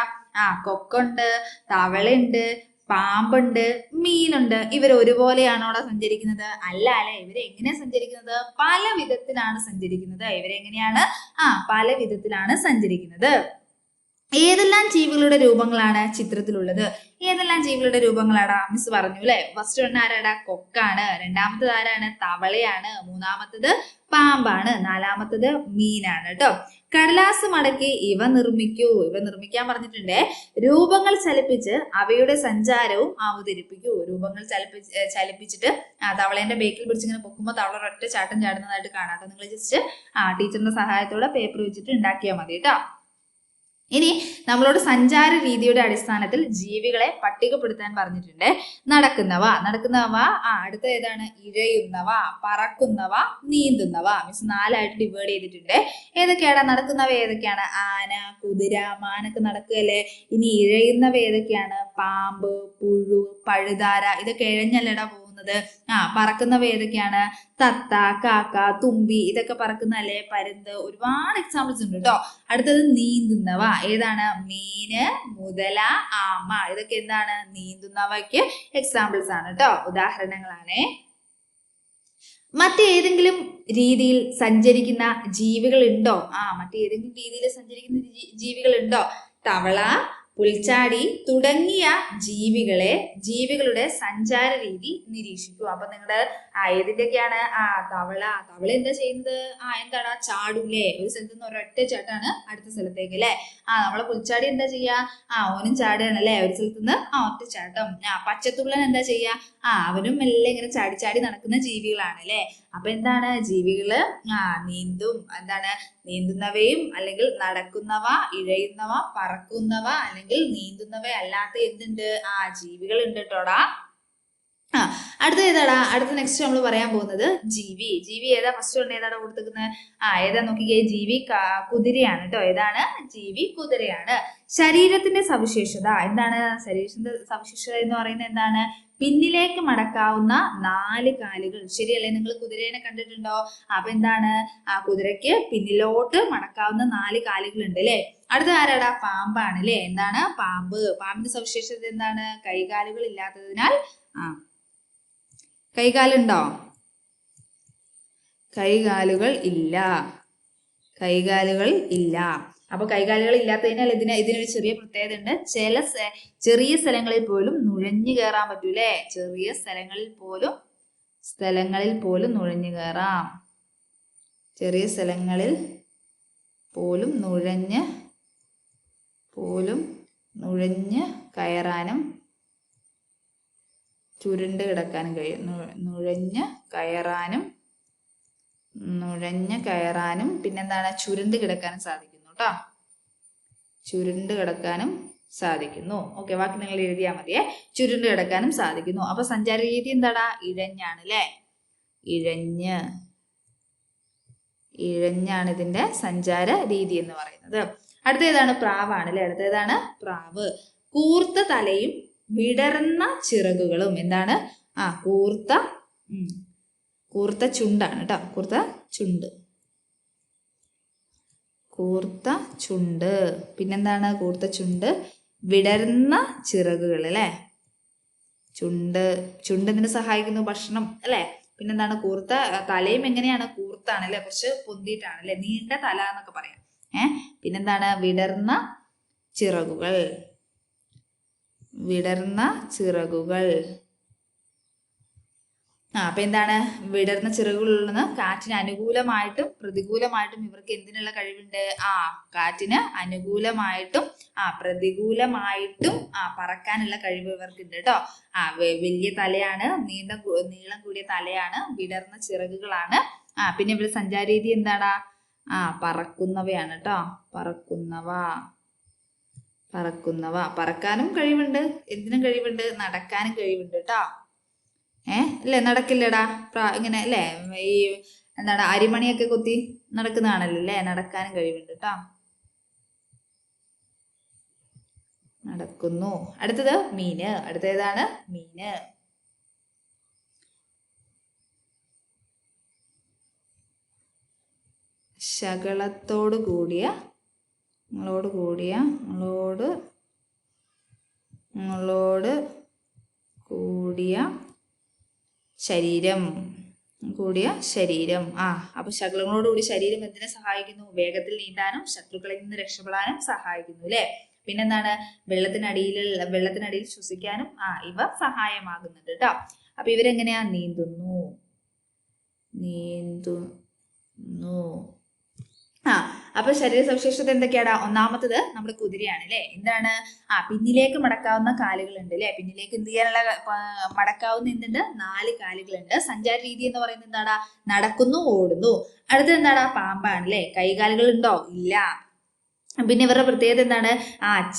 കൊക്കുണ്ട്, തവളയുണ്ട്, പാമ്പുണ്ട്, മീനുണ്ട്. ഇവർ ഒരുപോലെയാണോടാ സഞ്ചരിക്കുന്നത്? അല്ല അല്ലെ. ഇവര് എങ്ങനെയാ സഞ്ചരിക്കുന്നത്? പല വിധത്തിലാണ് സഞ്ചരിക്കുന്നത്. ഇവരെങ്ങനെയാണ്? പല വിധത്തിലാണ് സഞ്ചരിക്കുന്നത്. ഏതെല്ലാം ജീവികളുടെ രൂപങ്ങളാണ് ചിത്രത്തിലുള്ളത്? ഏതെല്ലാം ജീവികളുടെ രൂപങ്ങളാടാ? മിസ് പറഞ്ഞു അല്ലെ. ഫസ്റ്റ് വൺ ആരാടാ? കൊക്കാണ്. രണ്ടാമത്തത് ആരാണ്? തവളയാണ്. മൂന്നാമത്തത് പാമ്പാണ്. നാലാമത്തത് മീനാണ് കേട്ടോ. കടലാസ് മടക്കി ഇവ നിർമ്മിക്കാൻ പറഞ്ഞിട്ടുണ്ട്. രൂപങ്ങൾ ചലിപ്പിച്ച് അവയുടെ സഞ്ചാരവും അവതരിപ്പിക്കൂ. രൂപങ്ങൾ ചലിപ്പിച്ചിട്ട് തവളേന്റെ ബേക്കിൽ പിടിച്ചിങ്ങനെ പൊക്കുമ്പോൾ തവള ഒറ്റ ചാട്ടം ചാടുന്നതായിട്ട് കാണാം. നിങ്ങൾ ജസ്റ്റ് ടീച്ചറിന്റെ സഹായത്തോടെ പേപ്പർ വെച്ചിട്ട് ഉണ്ടാക്കിയാൽ മതി കേട്ടോ. ഇനി നമ്മളോട് സഞ്ചാര രീതിയുടെ അടിസ്ഥാനത്തിൽ ജീവികളെ പട്ടികപ്പെടുത്താൻ പറഞ്ഞിട്ടുണ്ട്. നടക്കുന്നവ അടുത്ത ഏതാണ്? ഇഴയുന്നവ, പറക്കുന്നവ, നീന്തുന്നവ. മീൻസ് 4ആയിട്ട് ഡിവൈഡ് ചെയ്തിട്ടുണ്ട്. ഏതൊക്കെയാണ് നടക്കുന്നവ? ഏതൊക്കെയാണ്? ആന, കുതിര, മാനൊക്കെ നടക്കുകയല്ലേ. ഇനി ഇഴയുന്നവ ഏതൊക്കെയാണ്? പാമ്പ്, പുഴു, പഴുതാര. ഇതൊക്കെ ഇഴഞ്ഞല്ലടാ പോകുന്നത്. പറക്കുന്നവ ഏതൊക്കെയാണ്? തത്ത, കാക്ക, തുമ്പി. ഇതൊക്കെ പറക്കുന്നല്ലേ. പരുന്ത്. ഒരുപാട് എക്സാമ്പിൾസ് ഉണ്ട് കേട്ടോ. അടുത്തത് നീന്തുന്നവ ഏതാണ്? മീന്, മുതല, ആമ. ഇതൊക്കെ എന്താണ്? നീന്തുന്നവയ്ക്ക് എക്സാമ്പിൾസ് ആണ് കേട്ടോ, ഉദാഹരണങ്ങളാണ്. മറ്റേതെങ്കിലും രീതിയിൽ സഞ്ചരിക്കുന്ന ജീവികൾ ഉണ്ടോ? മറ്റേതെങ്കിലും രീതിയിൽ സഞ്ചരിക്കുന്ന ജീവികൾ ഉണ്ടോ? തവള, പുൽച്ചാടി തുടങ്ങിയ ജീവികളുടെ സഞ്ചാര രീതി നിരീക്ഷിക്കൂ. അപ്പൊ നിങ്ങളുടെ ഏതിന്റെയൊക്കെയാണ്? തവള എന്താ ചെയ്യുന്നത്? എന്താണ്? ചാടൂലേ. ഒരു സ്ഥലത്ത് നിന്ന് ഒരൊറ്റ ചാട്ടാണ് അടുത്ത സ്ഥലത്തേക്ക് അല്ലെ. നമ്മളെ പുൽച്ചാടി എന്താ ചെയ്യാ? ഓനും ചാടുകയാണ് അല്ലെ, ഒരു സ്ഥലത്ത് നിന്ന് ഒറ്റ ചാട്ടം. പച്ചത്തുള്ളൻ എന്താ ചെയ്യാ? അവനും എല്ലാം ഇങ്ങനെ ചാടി നടക്കുന്ന ജീവികളാണ് അല്ലെ. അപ്പൊ എന്താണ്? ജീവികള് നീന്തും. എന്താണ്? നീന്തുന്നവയും അല്ലെങ്കിൽ നടക്കുന്നവ, ഇഴയുന്നവ, പറക്കുന്നവ അല്ലെങ്കിൽ നീന്തുന്നവ അല്ലാത്ത എന്തുണ്ട്? ജീവികൾ ഉണ്ട് കേട്ടോടാ. അടുത്ത ഏതാടാ? അടുത്ത നെക്സ്റ്റ് നമ്മൾ പറയാൻ പോകുന്നത് ജീവി ഏതാ? ഫസ്റ്റ് വൺ ഏതാടാ കൊടുത്തിരിക്കുന്നത്? ഏതാ നോക്കിക്കേ. ജീവി കുതിരയാണ് കേട്ടോ. ഏതാണ്? ജീവി കുതിരയാണ്. ശരീരത്തിന്റെ സവിശേഷത എന്താണ്? ശരീരത്തിന്റെ സവിശേഷത എന്ന് പറയുന്നത് എന്താണ്? പിന്നിലേക്ക് മടക്കാവുന്ന 4 കാലുകൾ. ശരിയല്ലേ? നിങ്ങൾ കുതിരേനെ കണ്ടിട്ടുണ്ടോ? അപ്പൊ എന്താണ്? കുതിരയ്ക്ക് പിന്നിലോട്ട് മടക്കാവുന്ന 4 കാലുകൾ ഉണ്ട് അല്ലെ. അടുത്ത ആരാടാ? പാമ്പാണ് അല്ലെ. എന്താണ്? പാമ്പിന്റെ സവിശേഷത എന്താണ്? കൈകാലുകൾ ഇല്ലാത്തതിനാൽ കൈകാലുണ്ടോ? കൈകാലുകൾ ഇല്ല. അപ്പൊ കൈകാലുകൾ ഇല്ലാത്തതിനാൽ ഇതിനൊരു ചെറിയ പ്രത്യേകത ഉണ്ട്. ചെറിയ സ്ഥലങ്ങളിൽ പോലും നുഴഞ്ഞു കയറാൻ പറ്റൂലേ. ചെറിയ സ്ഥലങ്ങളിൽ പോലും നുഴഞ്ഞു കയറാം. ചെറിയ സ്ഥലങ്ങളിൽ പോലും നുഴഞ്ഞ് കയറാനും ചുരുണ്ട് കിടക്കാനും കഴിയും. നുഴഞ്ഞ് കയറാനും പിന്നെന്താണ്? ചുരുണ്ട് കിടക്കാനും സാധിക്കുന്നു കേട്ടോ. ചുരുണ്ട് കിടക്കാനും സാധിക്കുന്നു. ഓക്കെ, ബാക്കി നിങ്ങൾ എഴുതിയാൽ മതിയേ. ചുരുണ്ട് കിടക്കാനും സാധിക്കുന്നു. അപ്പൊ സഞ്ചാര രീതി എന്താടാ? ഇഴഞ്ഞാണ് അല്ലെ. ഇഴഞ്ഞാണ് ഇതിന്റെ സഞ്ചാര രീതി എന്ന് പറയുന്നത്. അടുത്തേതാണ്? പ്രാവാണ് അല്ലെ. അടുത്തേതാണ്? പ്രാവ്. കൂർത്ത തലയും വിടർന്ന ചിറകുകളും. എന്താണ്? കൂർത്ത ചുണ്ടാണ് കേട്ടോ. കൂർത്ത ചുണ്ട്. പിന്നെന്താണ്? കൂർത്ത ചുണ്ട്, വിടർന്ന ചിറകുകൾ അല്ലെ. ചുണ്ട് ഇതിനെ സഹായിക്കുന്നു. ഭക്ഷണം അല്ലെ. പിന്നെന്താണ്? കൂർത്ത തലയും എങ്ങനെയാണ്? കൂർത്താണ് അല്ലെ. കുറച്ച് പൊന്തിയിട്ടാണ് അല്ലെ. നീണ്ട തല എന്നൊക്കെ പറയാം. പിന്നെന്താണ്? വിടർന്ന ചിറകുകൾ. അപ്പൊ എന്താണ്, വിടർന്ന ചിറകുകളിൽ നിന്ന് കാറ്റിന് അനുകൂലമായിട്ടും പ്രതികൂലമായിട്ടും ഇവർക്ക് എന്തിനുള്ള കഴിവുണ്ട്? കാറ്റിന് അനുകൂലമായിട്ടും പ്രതികൂലമായിട്ടും പറക്കാനുള്ള കഴിവ് ഇവർക്കുണ്ട് കേട്ടോ. വലിയ തലയാണ്, നീളം കൂടിയ തലയാണ്, വിടർന്ന ചിറകുകളാണ്. പിന്നെ ഇവരുടെ സഞ്ചാരരീതി എന്താണ്? പറക്കുന്നവയാണ് കേട്ടോ. പറക്കാനും കഴിവുണ്ട്. എന്തിനും കഴിവുണ്ട്? നടക്കാനും കഴിവുണ്ട് കേട്ടോ. അല്ലേ, നടക്കില്ലടാ ഇങ്ങനെ അല്ലേ, ഈ എന്താണ് അരിമണിയൊക്കെ കൊത്തി നടക്കുന്നതാണല്ലോ അല്ലേ. നടക്കാനും കഴിവുണ്ട് കേട്ടോ. നടക്കുന്നു. അടുത്തത് മീന്. അടുത്തേതാണ്? മീന്. ശകലത്തോട് കൂടിയ ശരീരം. അപ്പൊ ശകലങ്ങളോടുകൂടി ശരീരം എന്തിനെ സഹായിക്കുന്നു? വേഗത്തിൽ നീന്താനും ശത്രുക്കളിൽ നിന്ന് രക്ഷപ്പെടാനും സഹായിക്കുന്നു അല്ലെ. പിന്നെന്താണ്? വെള്ളത്തിനടിയിൽ ശ്വസിക്കാനും ഇവ സഹായമാകുന്നുണ്ട് കേട്ടോ. അപ്പൊ ഇവരെങ്ങനെയാ? നീന്തുന്നു. അപ്പൊ ശരീര സവിശേഷത എന്തൊക്കെയാടാ? ഒന്നാമത്തത് നമ്മുടെ കുതിരയാണ് അല്ലെ. എന്താണ്? പിന്നിലേക്ക് മടക്കാവുന്ന കാലുകളുണ്ട് അല്ലെ. പിന്നിലേക്ക് എന്ത് ചെയ്യാനുള്ള മടക്കാവുന്ന എന്തുണ്ട്? 4 കാലുകളുണ്ട്. സഞ്ചാര രീതി എന്ന് പറയുന്നത് എന്താടാ? നടക്കുന്നു, ഓടുന്നു. അടുത്തത് എന്താടാ? പാമ്പാണ് അല്ലെ. കൈകാലുകൾ ഉണ്ടോ? ഇല്ല. പിന്നെ ഇവരുടെ പ്രത്യേകത എന്താണ്?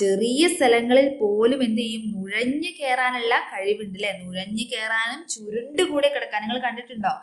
ചെറിയ സ്ഥലങ്ങളിൽ പോലും എന്ത് ചെയ്യും? നുഴഞ്ഞു കയറാനുള്ള കഴിവുണ്ട് അല്ലെ. നുഴഞ്ഞു കയറാനും ചുരുണ്ടുകൂടി കിടക്കാൻ. നിങ്ങൾ കണ്ടിട്ടുണ്ടോ?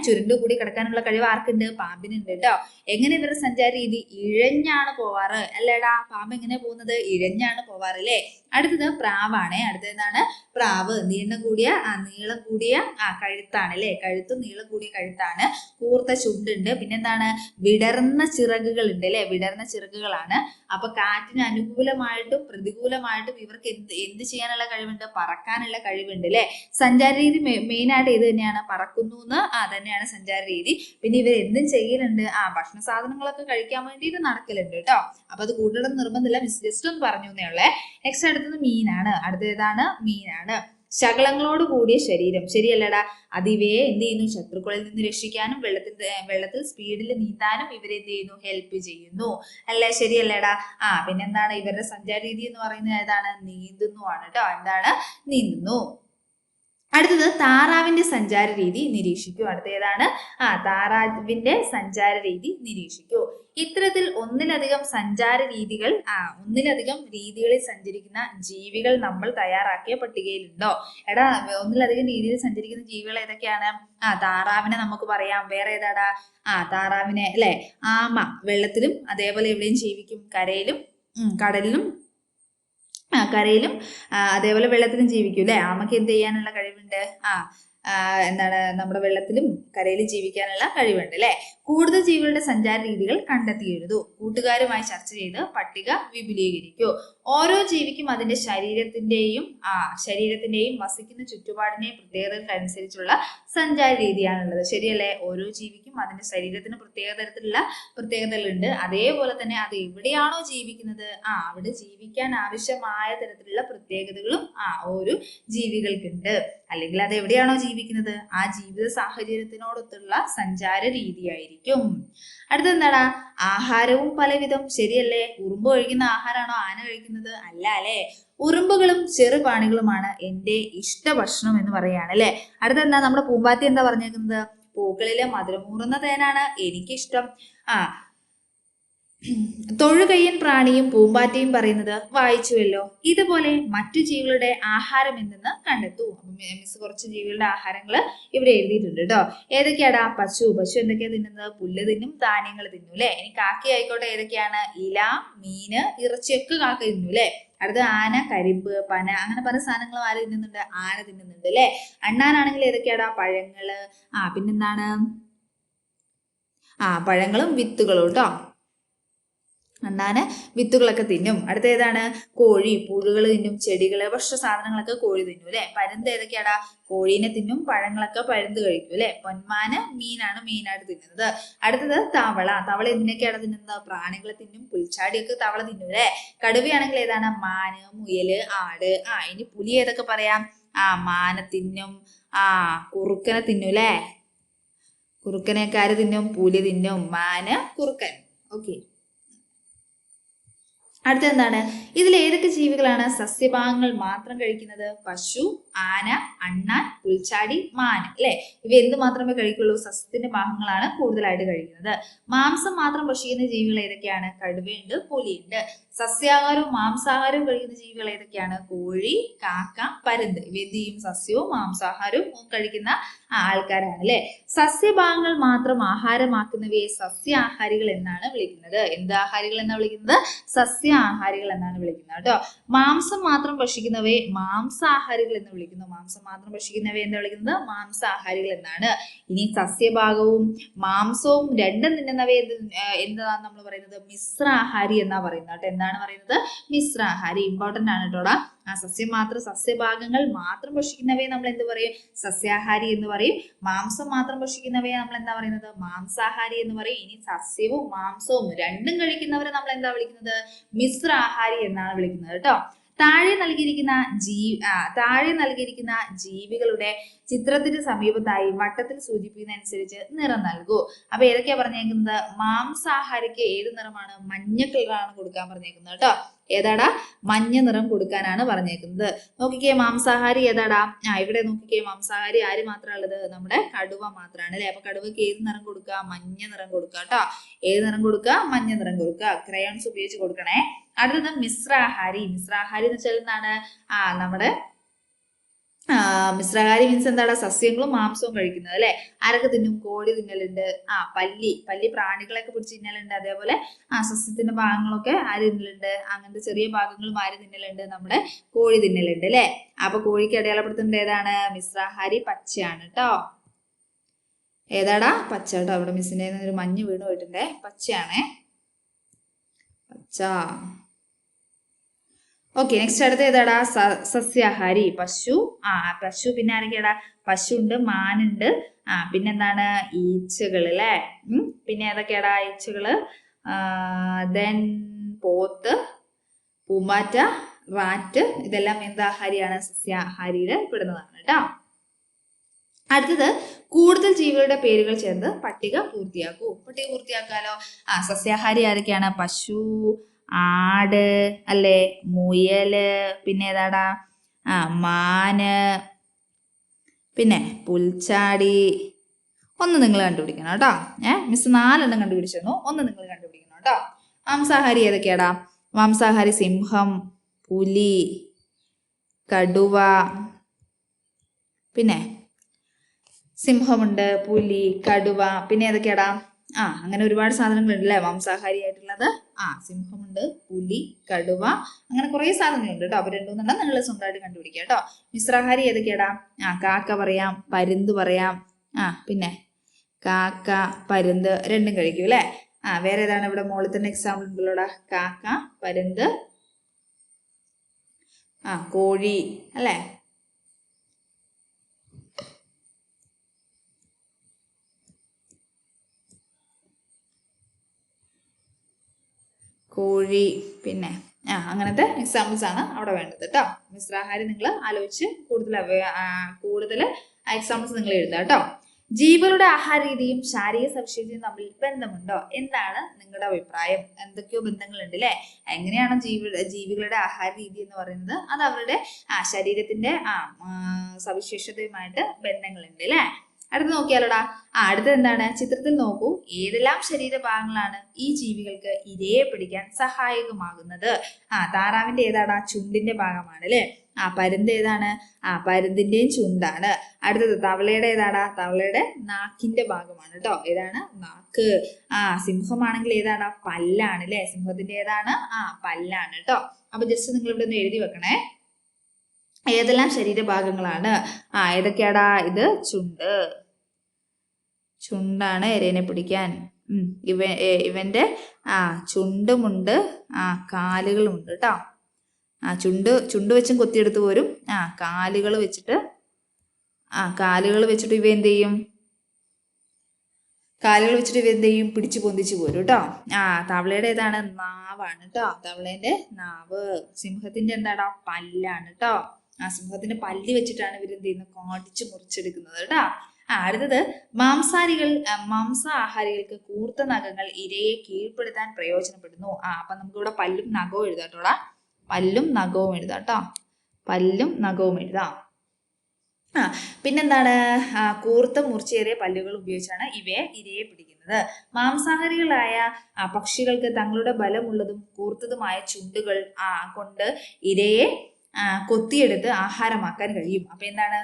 ചുരുണ്ടുകൂടി കിടക്കാനുള്ള കഴിവ് ആർക്കുണ്ട്? പാമ്പിനുണ്ട് കേട്ടോ. എങ്ങനെ ഇവരുടെ സഞ്ചാര രീതി? ഇഴഞ്ഞാണ് പോവാറ് അല്ലേടാ. പാമ്പ് എങ്ങനെ പോകുന്നത്? ഇഴഞ്ഞാണ് പോവാറ് അല്ലേ. അടുത്തത് പ്രാവാണ്. അടുത്തതാണ് പ്രാവ്. നീളം കൂടിയ കഴുത്താണ് അല്ലെ. കഴുത്തും നീളം കൂടിയ കഴുത്താണ്. കൂർത്ത ചുണ്ടുണ്ട്. പിന്നെന്താണ്? വിടർന്ന ചിറകുകൾ ഉണ്ട് അല്ലെ. വിടർന്ന ചിറകുകളാണ്. അപ്പൊ കാറ്റിന് അനുകൂലമായിട്ടും പ്രതികൂലമായിട്ടും ഇവർക്ക് എന്ത് ചെയ്യാനുള്ള കഴിവുണ്ട്? പറക്കാനുള്ള കഴിവുണ്ട് അല്ലെ. സഞ്ചാര രീതി മെയിൻ ആയിട്ട് ഇത് തന്നെയാണ്. പറക്കുന്നു തന്നെയാണ് സഞ്ചാര രീതി. പിന്നെ ഇവർ എന്തും ചെയ്യലുണ്ട്? ഭക്ഷണ സാധനങ്ങളൊക്കെ കഴിക്കാൻ വേണ്ടിയിട്ട് നടക്കലുണ്ട് കേട്ടോ. അപ്പൊ അത് കൂടുതലും നിർബന്ധമില്ല, ജസ്റ്റ് ഒന്ന് പറഞ്ഞു എന്നേ ഉള്ളേ. നെക്സ്റ്റ് അടുത്തത് മീനാണ്. അടുത്തതാണ് മീനാണ്. ശകലങ്ങളോട് കൂടിയ ശരീരം. ശരിയല്ലടാ. അതിവയെ എന്ത് ചെയ്യുന്നു? ശത്രുക്കളിൽ നിന്ന് രക്ഷിക്കാനും വെള്ളത്തിൽ സ്പീഡിൽ നീന്താനും ഇവരെ എന്ത് ചെയ്യുന്നു? ഹെൽപ്പ് ചെയ്യുന്നു അല്ലേ. ശരിയല്ലേടാ. പിന്നെന്താണ്? ഇവരുടെ സഞ്ചാര രീതി എന്ന് പറയുന്നത് ഏതാണ്? നീന്തുന്നു ആണ് കേട്ടോ. എന്താണ്? നീന്തുന്നു. അടുത്തത് താറാവിന്റെ സഞ്ചാര രീതി നിരീക്ഷിക്കൂ. അടുത്തേതാണ്? താറാവിന്റെ സഞ്ചാര രീതി നിരീക്ഷിക്കൂ. ഇത്തരത്തിൽ ഒന്നിലധികം രീതികളിൽ സഞ്ചരിക്കുന്ന ജീവികൾ നമ്മൾ തയ്യാറാക്കിയ പട്ടികയിലുണ്ടോ? എടാ, ഒന്നിലധികം രീതിയിൽ സഞ്ചരിക്കുന്ന ജീവികൾ ഏതൊക്കെയാണ്? താറാവിനെ നമുക്ക് പറയാം. വേറെ ഏതാടാ? താറാവിനെ അല്ലെ. ആമ വെള്ളത്തിലും അതേപോലെ എവിടെയും ജീവിക്കും. കടലിലും അതേപോലെ വെള്ളത്തിലും ജീവിക്കും അല്ലെ. ആമയ്ക്ക് എന്ത് ചെയ്യാനുള്ള കഴിവുണ്ട്? എന്താണ്? നമ്മുടെ വെള്ളത്തിലും കരയിലും ജീവിക്കാനുള്ള കഴിവുണ്ട് അല്ലെ. കൂടുതൽ ജീവികളുടെ സഞ്ചാര രീതികൾ കണ്ടെത്തി എഴുതൂ. കൂട്ടുകാരുമായി ചർച്ച ചെയ്ത് പട്ടിക വിപുലീകരിക്കൂ. ഓരോ ജീവിക്കും അതിന്റെ ശരീരത്തിന്റെയും വസിക്കുന്ന ചുറ്റുപാടിന്റെയും പ്രത്യേകതകൾക്കനുസരിച്ചുള്ള സഞ്ചാര രീതിയാണുള്ളത്. ശരിയല്ലേ. ഓരോ ജീവിക്കും അതിന്റെ ശരീരത്തിന് പ്രത്യേകതകളുണ്ട്. അതേപോലെ തന്നെ അത് എവിടെയാണോ ജീവിക്കുന്നത് അവിടെ ജീവിക്കാൻ ആവശ്യമായ തരത്തിലുള്ള പ്രത്യേകതകളും ഓരോ ജീവികൾക്കുണ്ട്. അല്ലെങ്കിൽ അത് എവിടെയാണോ ജീവിക്കുന്നത് ആ ജീവിത സാഹചര്യത്തിനോടൊത്തുള്ള സഞ്ചാര രീതിയായിരിക്കും. അടുത്തെന്താടാ? ആഹാരവും പലവിധം. ശരിയല്ലേ. ഉറുമ്പ് കഴിക്കുന്ന ആഹാരമാണോ ആന കഴിക്കുന്നത്? അല്ല അല്ലെ. ഉറുമ്പുകളും ചെറുപാണികളുമാണ് എന്റെ ഇഷ്ട ഭക്ഷണം എന്ന് പറയാണ് അല്ലെ. അടുത്തെന്താ? നമ്മുടെ പൂമ്പാറ്റി എന്താ പറഞ്ഞേക്കുന്നത്? പൂക്കളിലെ മധുരമൂറുന്ന തേനാണ് എനിക്കിഷ്ടം. തൊഴുകയ്യൻ പ്രാണിയും പൂമ്പാറ്റയും പറയുന്നത് വായിച്ചുവല്ലോ. ഇതുപോലെ മറ്റു ജീവികളുടെ ആഹാരം എന്തെന്ന് കണ്ടെത്തൂ. മിസ് കുറച്ച് ജീവികളുടെ ആഹാരങ്ങൾ ഇവിടെ എഴുതിയിട്ടുണ്ട് കേട്ടോ. ഏതൊക്കെയാടാ? പശു എന്തൊക്കെയാ തിന്നുന്നത്? പുല്ല് തിന്നും, ധാന്യങ്ങൾ തിന്നും അല്ലെ. ഇനി കാക്കി ആയിക്കോട്ടെ. ഏതൊക്കെയാണ്? ഇല, മീന്, ഇറച്ചിയൊക്കെ കാക്ക തിന്നു അല്ലെ. അടുത്ത ആന കരിമ്പ്, പന, അങ്ങനെ പല സാധനങ്ങളും ആര് തിന്നുന്നുണ്ട്? ആന തിന്നുന്നുണ്ട് അല്ലെ. അണ്ണാനാണെങ്കിൽ ഏതൊക്കെയാടാ? പഴങ്ങള്. പിന്നെന്താണ്? പഴങ്ങളും വിത്തുകളും കേട്ടോ. അണ്ണാന് വിത്തുകളൊക്കെ തിന്നും. അടുത്ത ഏതാണ്? കോഴി പുഴുകൾ തിന്നും, ചെടികള്, ഭക്ഷ്യ സാധനങ്ങളൊക്കെ കോഴി തിന്നും അല്ലെ. പരുന്ത് ഏതൊക്കെയാടാ? കോഴീനെ തിന്നും, പഴങ്ങളൊക്കെ പരുന്ത് കഴിക്കും അല്ലെ. പൊന്മാന് മീനാണ് മെയിനായിട്ട് തിന്നുന്നത്. അടുത്തത് തവള എന്തിനൊക്കെയാണ് തിന്നുന്നത്? പ്രാണികളെ തിന്നും, പുൽച്ചാടിയൊക്കെ തവള തിന്നും അല്ലെ. കടുവയാണെങ്കിൽ ഏതാണ്? മാന്, മുയല്, ആട്. ഇനി പുലി ഏതൊക്കെ പറയാം? മാന തിന്നും, കുറുക്കനെ തിന്നും അല്ലേ? കുറുക്കനെയൊക്കെ ആര് തിന്നും? പുലി തിന്നും. മാന്, കുറുക്കൻ. ഓക്കെ. അടുത്ത എന്താണ്? ഇതിൽ ഏതൊക്കെ ജീവികളാണ് സസ്യഭാഗങ്ങൾ മാത്രം കഴിക്കുന്നത്? പശു, ആന, അണ്ണാൻ, പുൽച്ചാടി, മാൻ. അല്ലെ? ഇവ എന്ത് മാത്രമേ കഴിക്കുള്ളൂ? സസ്യത്തിന്റെ ഭാഗങ്ങളാണ് കൂടുതലായിട്ട് കഴിക്കുന്നത്. മാംസം മാത്രം ഭക്ഷിക്കുന്ന ജീവികൾ ഏതൊക്കെയാണ്? കടുവയുണ്ട്, പുലിയുണ്ട്. സസ്യാഹാരവും മാംസാഹാരവും കഴിക്കുന്ന ജീവികൾ ഏതൊക്കെയാണ്? കോഴി, കാക്ക, പരുന്ത്. ഇവ എന്ത് ചെയ്യും? സസ്യവും മാംസാഹാരവും കഴിക്കുന്ന ആൾക്കാരാണ് അല്ലെ? സസ്യഭാഗങ്ങൾ മാത്രം ആഹാരമാക്കുന്നവയെ സസ്യാഹാരികൾ എന്നാണ് വിളിക്കുന്നത്. എന്ത് ആഹാരികൾ എന്നാണ് വിളിക്കുന്നത്? സസ്യാഹാരികൾ എന്നാണ് വിളിക്കുന്നത് കേട്ടോ. മാംസം മാത്രം ഭക്ഷിക്കുന്നവയെ മാംസാഹാരികൾ എന്ന് വിളിക്കുന്നു. മാംസം മാത്രം ഭക്ഷിക്കുന്നവയെ എന്താ വിളിക്കുന്നത്? മാംസാഹാരികൾ എന്നാണ്. ഇനി സസ്യഭാഗവും മാംസവും രണ്ടും തിന്നുന്നവയെ എന്താണ് നമ്മൾ പറയുന്നത്? മിശ്രാഹാരി എന്നാ പറയുന്നത് കേട്ടോ. എന്താണ് പറയുന്നത്? മിശ്രാഹാരി. ഇമ്പോർട്ടന്റ് ആണ് കേട്ടോടാ. സസ്യഭാഗങ്ങൾ മാത്രം ഭക്ഷിക്കുന്നവയെ നമ്മൾ എന്ത് പറയും? സസ്യാഹാരി എന്ന് പറയും. മാംസം മാത്രം ഭക്ഷിക്കുന്നവയെ നമ്മൾ എന്താ പറയുന്നത്? മാംസാഹാരി എന്ന് പറയും. ഇനി സസ്യവും മാംസവും രണ്ടും കഴിക്കുന്നവരെ നമ്മൾ എന്താ വിളിക്കുന്നത്? മിശ്രാഹാരി എന്നാണ് വിളിക്കുന്നത് കേട്ടോ. താഴെ നൽകിയിരിക്കുന്ന ജീവികളുടെ ചിത്രത്തിന് സമീപത്തായി വട്ടത്തിൽ സൂചിപ്പിക്കുന്ന അനുസരിച്ച് നിറം നൽകൂ. അപ്പൊ ഏതൊക്കെയാ പറഞ്ഞേക്കുന്നത്? മാംസാഹാരിക്ക് ഏത് നിറമാണ്? മഞ്ഞ കളറാണ് കൊടുക്കാൻ പറഞ്ഞേക്കുന്നത് കേട്ടോ. ഏതാടാ? മഞ്ഞ നിറം കൊടുക്കാനാണ് പറഞ്ഞേക്കുന്നത്. നോക്കിക്കേ, മാംസാഹാരി ഏതാടാ? ഇവിടെ നോക്കിക്കേ, മാംസാഹാരി ആര് മാത്രമാണ് ഉള്ളത്? നമ്മുടെ കടുവ മാത്രമാണ് അല്ലെ? അപ്പൊ കടുവയ്ക്ക് ഏത് നിറം കൊടുക്കുക? മഞ്ഞ നിറം കൊടുക്കുക കേട്ടോ. ഏത് നിറം കൊടുക്കുക? മഞ്ഞ നിറം കൊടുക്കുക. ക്രയോൺസ് ഉപയോഗിച്ച് കൊടുക്കണേ. അടുത്തത് മിശ്രാഹാരി. മിശ്രാഹാരി എന്ന് വെച്ചാൽ എന്താണ്? നമ്മുടെ മിശ്രാഹാരി മീൻസ് എന്താണ്? സസ്യങ്ങളും മാംസവും കഴിക്കുന്നത് അല്ലെ? ആരൊക്കെ തിന്നും? കോഴി തിന്നലുണ്ട്. പല്ലി പ്രാണികളൊക്കെ പിടിച്ച് തിന്നലുണ്ട്. അതേപോലെ സസ്യത്തിന്റെ ഭാഗങ്ങളൊക്കെ ആര് തിന്നലുണ്ട്? അങ്ങനത്തെ ചെറിയ ഭാഗങ്ങളും ആര് തിന്നലുണ്ട്? നമ്മുടെ കോഴി തിന്നലുണ്ട് അല്ലെ? അപ്പൊ കോഴിക്ക് അടയാളപ്പെടുത്തേണ്ടത് ഏതാണ്? മിശ്രാഹാരി പച്ചയാണ് കേട്ടോ. ഏതാടാ? പച്ച കേട്ടോ. അവിടെ മിസ്സിന്റെ ഒരു മഞ്ഞ് വീണ് പോയിട്ടുണ്ടേ. പച്ചയാണേ, പച്ച. ഓക്കെ, നെക്സ്റ്റ് അടുത്ത ഏതാടാ? സസ്യാഹാരി. പശു. പശു പിന്നെ ആരൊക്കെയാടാ? പശു ഉണ്ട്, മാനുണ്ട്, പിന്നെന്താണ്? ഈച്ചകള് അല്ലെ? പിന്നെ ഏതൊക്കെയാടാ? ഈച്ചകള്, ദെൻ പോത്ത്, പൂമ്പാറ്റ, റാറ്റ്. ഇതെല്ലാം എന്താഹാരിയാണ്? സസ്യാഹാരിയിൽ പെടുന്നതാണ് കേട്ടോ. അടുത്തത് കൂടുതൽ ജീവികളുടെ പേരുകൾ ചേർന്ന് പട്ടിക പൂർത്തിയാക്കൂ. പട്ടിക പൂർത്തിയാക്കാലോ. സസ്യാഹാരി ആരൊക്കെയാണ്? പശു, ആട് അല്ലേ, മുയല്, പിന്നെ ഏതാടാ? മാന്, പിന്നെ പുൽച്ചാടി. ഒന്ന് നിങ്ങൾ കണ്ടുപിടിക്കണം കേട്ടോ. മിസ് 4 എണ്ണം കണ്ടുപിടിച്ചിരുന്നു. ഒന്ന് നിങ്ങൾ കണ്ടുപിടിക്കണം കേട്ടോ. മാംസാഹാരി ഏതൊക്കെയാടാ? മാംസാഹാരി സിംഹം, പുലി, കടുവ. പിന്നെ സിംഹമുണ്ട്, പുലി, കടുവ. പിന്നെ ഏതൊക്കെയാടാ? അങ്ങനെ ഒരുപാട് സാധനങ്ങളുണ്ട് അല്ലേ മാംസാഹാരി ആയിട്ടുള്ളത്. സിംഹമുണ്ട്, പുലി, കടുവ, അങ്ങനെ കുറെ സാധനങ്ങളുണ്ട് കേട്ടോ. അപ്പൊ 2-3 നിങ്ങൾ സ്വന്തമായിട്ട് കണ്ടുപിടിക്കുക കേട്ടോ. മിശ്രാഹാരി ഏതൊക്കെയാടാ? കാക്ക പറയാം, പരുന്ത് പറയാം. പിന്നെ കാക്ക, പരുന്ത് രണ്ടും കഴിക്കും അല്ലെ? വേറെ ഏതാണ്? ഇവിടെ മോളിൽ തന്നെ എക്സാമ്പിൾ ഉണ്ടല്ലോടാ. കാക്ക, പരുന്ത്, കോഴി അല്ലെ? കോഴി, പിന്നെ അങ്ങനത്തെ എക്സാമ്പിൾസ് ആണ് അവിടെ വേണ്ടത് കേട്ടോ. മിശ്രാഹാരി നിങ്ങൾ ആലോചിച്ച് കൂടുതൽ എക്സാമ്പിൾസ് നിങ്ങൾ എഴുതുക കേട്ടോ. ജീവികളുടെ ആഹാര രീതിയും ശാരീരിക സവിശേഷതയും തമ്മിൽ ബന്ധമുണ്ടോ? എന്താണ് നിങ്ങളുടെ അഭിപ്രായം? എന്തൊക്കെയോ ബന്ധങ്ങളുണ്ട് അല്ലെ? എങ്ങനെയാണ് ജീവികളുടെ ആഹാര രീതി എന്ന് പറയുന്നത്? അത് അവരുടെ ശരീരത്തിന്റെ സവിശേഷതയുമായിട്ട് ബന്ധങ്ങളുണ്ട് അല്ലെ? അടുത്ത് നോക്കിയാലോടാ. അടുത്ത എന്താണ്? ചിത്രത്തിൽ നോക്കൂ. ഏതെല്ലാം ശരീരഭാഗങ്ങളാണ് ഈ ജീവികൾക്ക് ഇരയെ പിടിക്കാൻ സഹായകമാകുന്നത്? താറാവിന്റെ ഏതാടാ? ചുണ്ടിന്റെ ഭാഗമാണ് അല്ലെ? പരുന്ത് ഏതാണ്? പരുന്തിന്റെയും ചുണ്ടാണ്. അടുത്തത് തവളയുടെ ഏതാടാ? തവളയുടെ നാക്കിന്റെ ഭാഗമാണ് കേട്ടോ. ഏതാണ്? നാക്ക്. സിംഹമാണെങ്കിൽ ഏതാടാ? പല്ലാണ് അല്ലെ? സിംഹത്തിന്റെ ഏതാണ്? പല്ലാണ് കേട്ടോ. അപ്പൊ ജസ്റ്റ് നിങ്ങൾ ഇവിടെ ഒന്ന് എഴുതി വെക്കണേ. ഏതെല്ലാം ശരീരഭാഗങ്ങളാണ്? ഏതൊക്കെയാടാ? ഇത് ചുണ്ടാണ് ഇരേനെ പിടിക്കാൻ. ഇവന്റെ ചുണ്ടുമുണ്ട്, കാലുകളുമുണ്ട് കേട്ടോ. ചുണ്ട് വെച്ചും കൊത്തിയെടുത്ത് പോരും. കാലുകൾ വെച്ചിട്ട് ഇവ എന്ത് ചെയ്യും? പിടിച്ചു പൊന്തിച്ചു പോരും കേട്ടോ. തവളയുടെ ഏതാണ്? നാവാണ് കേട്ടോ. തവളേന്റെ നാവ്. സിംഹത്തിന്റെ എന്താടാ? പല്ലാണ് കേട്ടോ. ആ സിംഹത്തിന്റെ പല്ല് വെച്ചിട്ടാണ് ഇവർ എന്ത് ചെയ്യുന്നത്, കാടിച്ചു മുറിച്ചെടുക്കുന്നത് കേട്ടോ. അടുത്തത് മാംസാഹാരികൾക്ക് കൂർത്ത നഖങ്ങൾ ഇരയെ കീഴ്പ്പെടുത്താൻ പ്രയോജനപ്പെടുന്നു. അപ്പൊ നമുക്കിവിടെ പല്ലും നഖവും എഴുതാട്ടോടാ. പല്ലും നഖവും എഴുതാട്ടോ. പല്ലും നഖവും എഴുതാം. പിന്നെന്താണ്, കൂർത്ത മൂർച്ചയേറിയ പല്ലുകൾ ഉപയോഗിച്ചാണ് ഇരയെ പിടിക്കുന്നത്. മാംസാഹാരികളായ പക്ഷികൾക്ക് തങ്ങളുടെ ബലമുള്ളതും കൂർത്തതുമായ ചുണ്ടുകൾ കൊണ്ട് ഇരയെ കൊത്തിയെടുത്ത് ആഹാരമാക്കാൻ കഴിയും. അപ്പൊ എന്താണ്,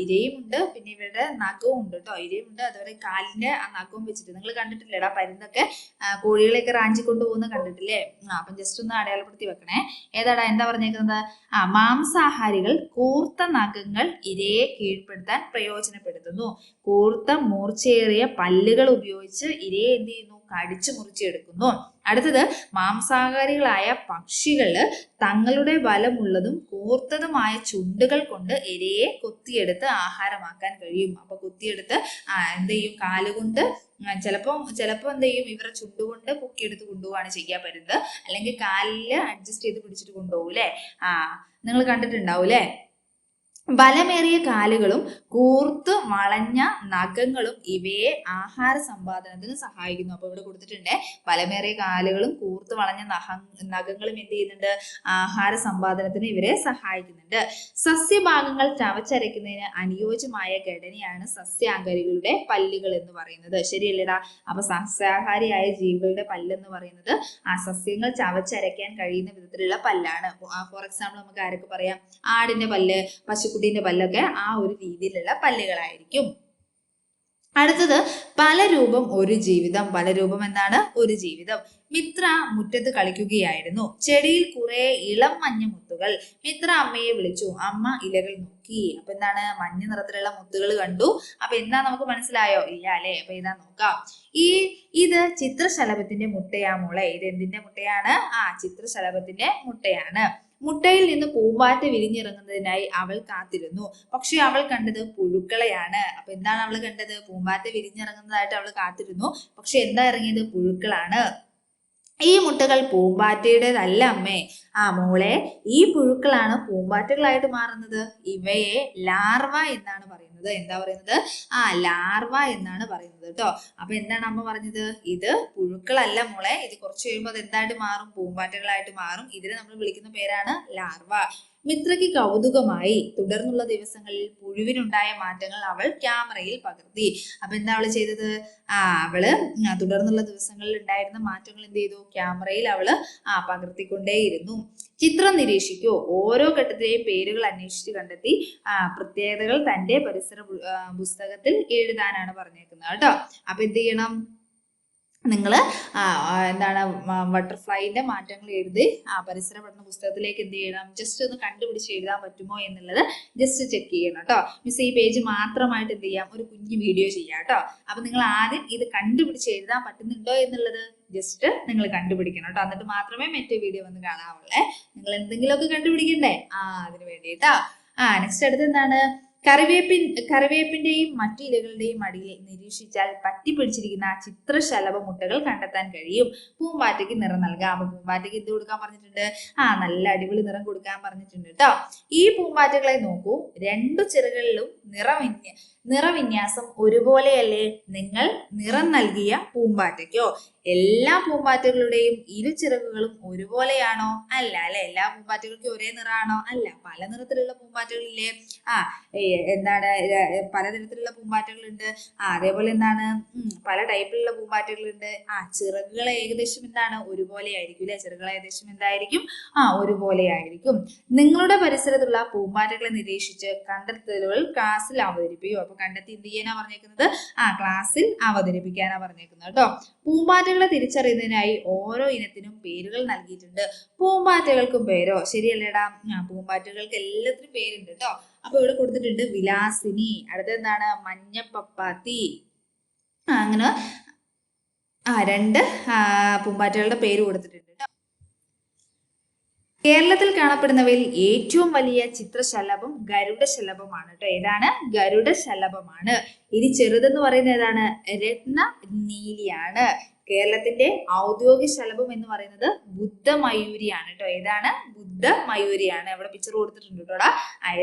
ഇരയും ഉണ്ട്, പിന്നെ ഇവരുടെ നഖവും ഉണ്ട് കേട്ടോ. ഇരയും ഉണ്ട്, അതുപോലെ കാലിന്റെ ആ നഖവും വെച്ചിട്ട് നിങ്ങൾ കണ്ടിട്ടില്ലേടാ പരുന്തൊക്കെ കോഴികളെയൊക്കെ റാഞ്ചി കൊണ്ടുപോകുന്ന കണ്ടിട്ടില്ലേ? അപ്പം ജസ്റ്റ് ഒന്ന് അടയാളപ്പെടുത്തി വെക്കണേ. ഏതാടാ എന്താ പറഞ്ഞേക്കുന്നത്? മാംസാഹാരികൾ കൂർത്ത നഖങ്ങൾ ഇരയെ കീഴ്പ്പെടുത്താൻ പ്രയോജനപ്പെടുത്തുന്നു. കൂർത്ത മൂർച്ചയേറിയ പല്ലുകൾ ഉപയോഗിച്ച് ഇരയെ എന്ത് ചെയ്യുന്നു, കടിച്ചു മുറിച്ചെടുക്കുന്നു. അടുത്തത്, മാംസാഹാരികളായ പക്ഷികള് തങ്ങളുടെ ബലമുള്ളതും കൂർത്തതുമായ ചുണ്ടുകൾ കൊണ്ട് ഇരയെ കൊത്തിയെടുത്ത് ആഹാരമാക്കാൻ കഴിയും. അപ്പൊ കൊത്തിയെടുത്ത് എന്ത് ചെയ്യും, കാലുകൊണ്ട് ചിലപ്പോ എന്ത് ചെയ്യും, ഇവരുടെ ചുണ്ടുകൊണ്ട് പൊക്കിയെടുത്ത് കൊണ്ടുപോവാണ് ചെയ്യാൻ പറ്റുന്നത്. അല്ലെങ്കിൽ കാലില് അഡ്ജസ്റ്റ് ചെയ്ത് പിടിച്ചിട്ട് കൊണ്ടുപോകൂലേ? നിങ്ങൾ കണ്ടിട്ടുണ്ടാവൂലേ? ബലമേറിയ കാലുകളും കൂർത്തു വളഞ്ഞ നഖങ്ങളും ഇവയെ ആഹാര സമ്പാദനത്തിന് സഹായിക്കുന്നു. അപ്പൊ ഇവിടെ കൊടുത്തിട്ടുണ്ട്, ബലമേറിയ കാലുകളും കൂർത്തു വളഞ്ഞ നഖങ്ങളും എന്ത് ചെയ്യുന്നുണ്ട്, ആഹാര സമ്പാദനത്തിന് ഇവരെ സഹായിക്കുന്നുണ്ട്. സസ്യഭാഗങ്ങൾ ചവച്ചരയ്ക്കുന്നതിന് അനുയോജ്യമായ ഘടനയാണ് സസ്യാഹാരികളുടെ പല്ലുകൾ എന്ന് പറയുന്നത്. ശരിയല്ലേടാ? അപ്പൊ സസ്യാഹാരിയായ ജീവികളുടെ പല്ലെന്ന് പറയുന്നത് സസ്യങ്ങൾ ചവച്ചരയ്ക്കാൻ കഴിയുന്ന വിധത്തിലുള്ള പല്ലാണ്. ഫോർ എക്സാമ്പിൾ നമുക്ക് ആരൊക്കെ പറയാം, ആടിന്റെ പല്ല്, പശുക്കുട്ടീന്റെ പല്ലൊക്കെ ആ ഒരു രീതിയിലുള്ള പല്ലുകളായിരിക്കും. അടുത്തത്, പല രൂപം ഒരു ജീവിതം. പല രൂപം എന്താണ്? ഒരു ജീവിതം. മിത്ര മുറ്റത്ത് കളിക്കുകയായിരുന്നു. ചെടിയിൽ കുറെ ഇളം മഞ്ഞ മുത്തുകൾ. മിത്ര അമ്മയെ വിളിച്ചു. അമ്മ ഇലകൾ നോക്കി. അപ്പൊ എന്താണ്, മഞ്ഞ നിറത്തിലുള്ള മുത്തുകൾ കണ്ടു. അപ്പൊ എന്താ നമുക്ക് മനസ്സിലായോ? ഇല്ല അല്ലെ? അപ്പൊ ഇതാ നോക്കാം. ഇത് ചിത്രശലഭത്തിന്റെ മുട്ടയാ മോളെ. ഇത് എന്തിന്റെ മുട്ടയാണ്? ചിത്രശലഭത്തിന്റെ മുട്ടയാണ്. മുട്ടയിൽ നിന്ന് പൂമ്പാറ്റ വിരിഞ്ഞിറങ്ങുന്നതിനായി അവൾ കാത്തിരുന്നു. പക്ഷെ അവൾ കണ്ടത് പുഴുക്കളെയാണ്. അപ്പൊ എന്താണ് അവൾ കണ്ടത്? പൂമ്പാറ്റ വിരിഞ്ഞിറങ്ങുന്നതായിട്ട് അവൾ കാത്തിരുന്നു. പക്ഷെ എന്താ ഇറങ്ങിയത്? പുഴുക്കളാണ്. ഈ മുട്ടകൾ പൂമ്പാറ്റയുടേതല്ല അമ്മേ. മോളെ, ഈ പുഴുക്കളാണ് പൂമ്പാറ്റകളായിട്ട് മാറുന്നത്. ഇവയെ ലാർവ എന്നാണ് പറയുന്നത്. എന്താ പറയുന്നത്? ലാർവ എന്നാണ് പറയുന്നത് കേട്ടോ. അപ്പൊ എന്താണ് അമ്മ പറഞ്ഞത്? ഇത് പുഴുക്കളല്ല മോളെ. ഇത് കുറച്ച് കഴിയുമ്പോൾ അത് എന്തായിട്ട് മാറും? പൂമ്പാറ്റകളായിട്ട് മാറും. ഇതിനെ നമ്മൾ വിളിക്കുന്ന പേരാണ് ലാർവ. മിത്രയ്ക്ക് കൗതുകമായി. തുടർന്നുള്ള ദിവസങ്ങളിൽ പുഴുവിനുണ്ടായ മാറ്റങ്ങൾ അവൾ ക്യാമറയിൽ പകർത്തി. അപ്പൊ എന്താ അവള് ചെയ്തത്? അവള് തുടർന്നുള്ള ദിവസങ്ങളിൽ ഉണ്ടായിരുന്ന മാറ്റങ്ങൾ എന്ത് ചെയ്തു? ക്യാമറയിൽ അവള് പകർത്തിക്കൊണ്ടേയിരുന്നു. ചിത്രം നിരീക്ഷിക്കൂ. ഓരോ ഘട്ടത്തിലെയും പേരുകൾ അന്വേഷിച്ച് കണ്ടെത്തി പ്രത്യേകതകൾ തന്റെ പരിസര പുസ്തകത്തിൽ എഴുതാനാണ് പറഞ്ഞേക്കുന്നത് കേട്ടോ. അപ്പൊ എന്ത് ചെയ്യണം? നിങ്ങൾ എന്താണ്, ബട്ടർഫ്ലൈന്റെ മാറ്റങ്ങൾ എഴുതി പരിസര പഠന പുസ്തകത്തിലേക്ക് എന്ത് ചെയ്യണം? ജസ്റ്റ് ഒന്ന് കണ്ടുപിടിച്ച് എഴുതാൻ പറ്റുമോ എന്നുള്ളത് ജസ്റ്റ് ചെക്ക് ചെയ്യണം കേട്ടോ. മിസ് ഈ പേജ് മാത്രമായിട്ട് എന്ത് ചെയ്യാം? ഒരു കുഞ്ഞു വീഡിയോ ചെയ്യാം കേട്ടോ. അപ്പൊ നിങ്ങൾ ആദ്യം ഇത് കണ്ടുപിടിച്ച് എഴുതാൻ പറ്റുന്നുണ്ടോ എന്നുള്ളത് ജസ്റ്റ് നിങ്ങൾ കണ്ടുപിടിക്കണം കേട്ടോ. എന്നിട്ട് മാത്രമേ മറ്റേ വീഡിയോ വന്ന് കാണാവുള്ളേ. നിങ്ങൾ എന്തെങ്കിലുമൊക്കെ കണ്ടുപിടിക്കണ്ടേ? അതിന് വേണ്ടിയിട്ടാ. നെക്സ്റ്റ് അടുത്ത് എന്താണ്? കറിവേപ്പിന്റെയും മറ്റു ഇലകളുടെയും അടിയിൽ നിരീക്ഷിച്ചാൽ പറ്റിപ്പിടിച്ചിരിക്കുന്ന ചിത്രശലഭ മുട്ടകൾ കണ്ടെത്താൻ കഴിയും. പൂമ്പാറ്റയ്ക്ക് നിറം നൽകാം. അപ്പൊ പൂമ്പാറ്റയ്ക്ക് എന്ത് കൊടുക്കാൻ പറഞ്ഞിട്ടുണ്ട്? നല്ല അടിപൊളി നിറം കൊടുക്കാൻ പറഞ്ഞിട്ടുണ്ട് കേട്ടോ. ഈ പൂമ്പാറ്റകളെ നോക്കൂ. രണ്ടു ചിറകളിലും നിറവിന്യാസം ഒരുപോലെയല്ലേ? നിങ്ങൾ നിറം നൽകിയ പൂമ്പാറ്റയ്ക്കോ? എല്ലാ പൂമ്പാറ്റകളുടെയും ഇരുചിറകുകളും ഒരുപോലെയാണോ? അല്ല അല്ലെ? എല്ലാ പൂമ്പാറ്റകൾക്കും ഒരേ നിറമാണോ? അല്ല. പല നിറത്തിലുള്ള പൂമ്പാറ്റകളില്ലേ? എന്താണ്, പലതരത്തിലുള്ള പൂമ്പാറ്റകളുണ്ട്. അതേപോലെ എന്താണ്, പല ടൈപ്പിലുള്ള പൂമ്പാറ്റകളുണ്ട്. ചിറകുകൾ ഏകദേശം എന്താണ്, ഒരുപോലെ ആയിരിക്കും അല്ലെ? ചിറകുകൾ ഏകദേശം എന്തായിരിക്കും? ഒരുപോലെ ആയിരിക്കും. നിങ്ങളുടെ പരിസരത്തുള്ള പൂമ്പാറ്റകളെ നിരീക്ഷിച്ച് കണ്ടെത്തലുകൾ ക്ലാസ്സിൽ അവതരിപ്പിക്കും. അപ്പൊ കണ്ടെത്തി എന്ത് ചെയ്യാനാ പറഞ്ഞേക്കുന്നത്? ക്ലാസ്സിൽ അവതരിപ്പിക്കാനാ പറഞ്ഞേക്കുന്നത് കേട്ടോ. പൂമ്പാറ്റകളെ തിരിച്ചറിയുന്നതിനായി ഓരോ ഇനത്തിനും പേരുകൾ നൽകിയിട്ടുണ്ട്. പൂമ്പാറ്റകൾക്കും പേരോ? ശരിയല്ലേടാ? പൂമ്പാറ്റകൾക്ക് എല്ലാത്തിനും പേരുണ്ട് കേട്ടോ. അപ്പൊ ഇവിടെ കൊടുത്തിട്ടുണ്ട് വിലാസിനി. അടുത്തെന്താണ്? മഞ്ഞപ്പപ്പാത്തി. അങ്ങനെ രണ്ട് പൂമ്പാറ്റകളുടെ പേര് കൊടുത്തിട്ടുണ്ട് കേട്ടോ. കേരളത്തിൽ കാണപ്പെടുന്നവയിൽ ഏറ്റവും വലിയ ചിത്രശലഭം ഗരുഡശലഭമാണ് കേട്ടോ. ഏതാണ്? ഗരുഡശലഭമാണ്. ഇനി ചെറുതെന്ന് പറയുന്നത് ഏതാണ്? രത്ന നീലിയാണ്. കേരളത്തിന്റെ ഔദ്യോഗിക ശലഭം എന്ന് പറയുന്നത് ബുദ്ധമയൂരിയാണ് കേട്ടോ. ഏതാണ്? ബുദ്ധമയൂരിയാണ്. അവിടെ പിക്ചർ കൊടുത്തിട്ടുണ്ട് കേട്ടോടാ.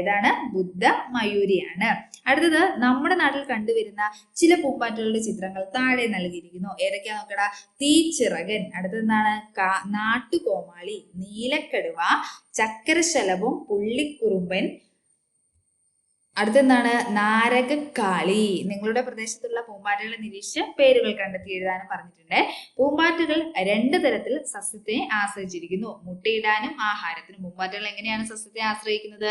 ഏതാണ്? ബുദ്ധമയൂരിയാണ്. അടുത്തത് നമ്മുടെ നാട്ടിൽ കണ്ടുവരുന്ന ചില പൂമ്പാറ്റകളുടെ ചിത്രങ്ങൾ താഴെ നൽകിയിരിക്കുന്നു. ഏതൊക്കെയാ നോക്കടാ? തീച്ചിറകൻ, അടുത്തത് എന്താണ്? നാട്ടുകോമാളി, നീലക്കടുവ, ചക്കരശലഭം, പുള്ളിക്കുറുമ്പൻ, അടുത്തെന്താണ്? നാരകക്കാളി. നിങ്ങളുടെ പ്രദേശത്തുള്ള പൂമ്പാറ്റകളെ നിരീക്ഷിച്ച് പേരുകൾ കണ്ടെത്തി എഴുതാനും പറഞ്ഞിട്ടുണ്ട്. പൂമ്പാറ്റകൾ 2 തരത്തിൽ സസ്യത്തെ ആശ്രയിച്ചിരിക്കുന്നു, മുട്ടയിടാനും ആഹാരത്തിനും. പൂമ്പാറ്റകൾ എങ്ങനെയാണ് സസ്യത്തെ ആശ്രയിക്കുന്നത്?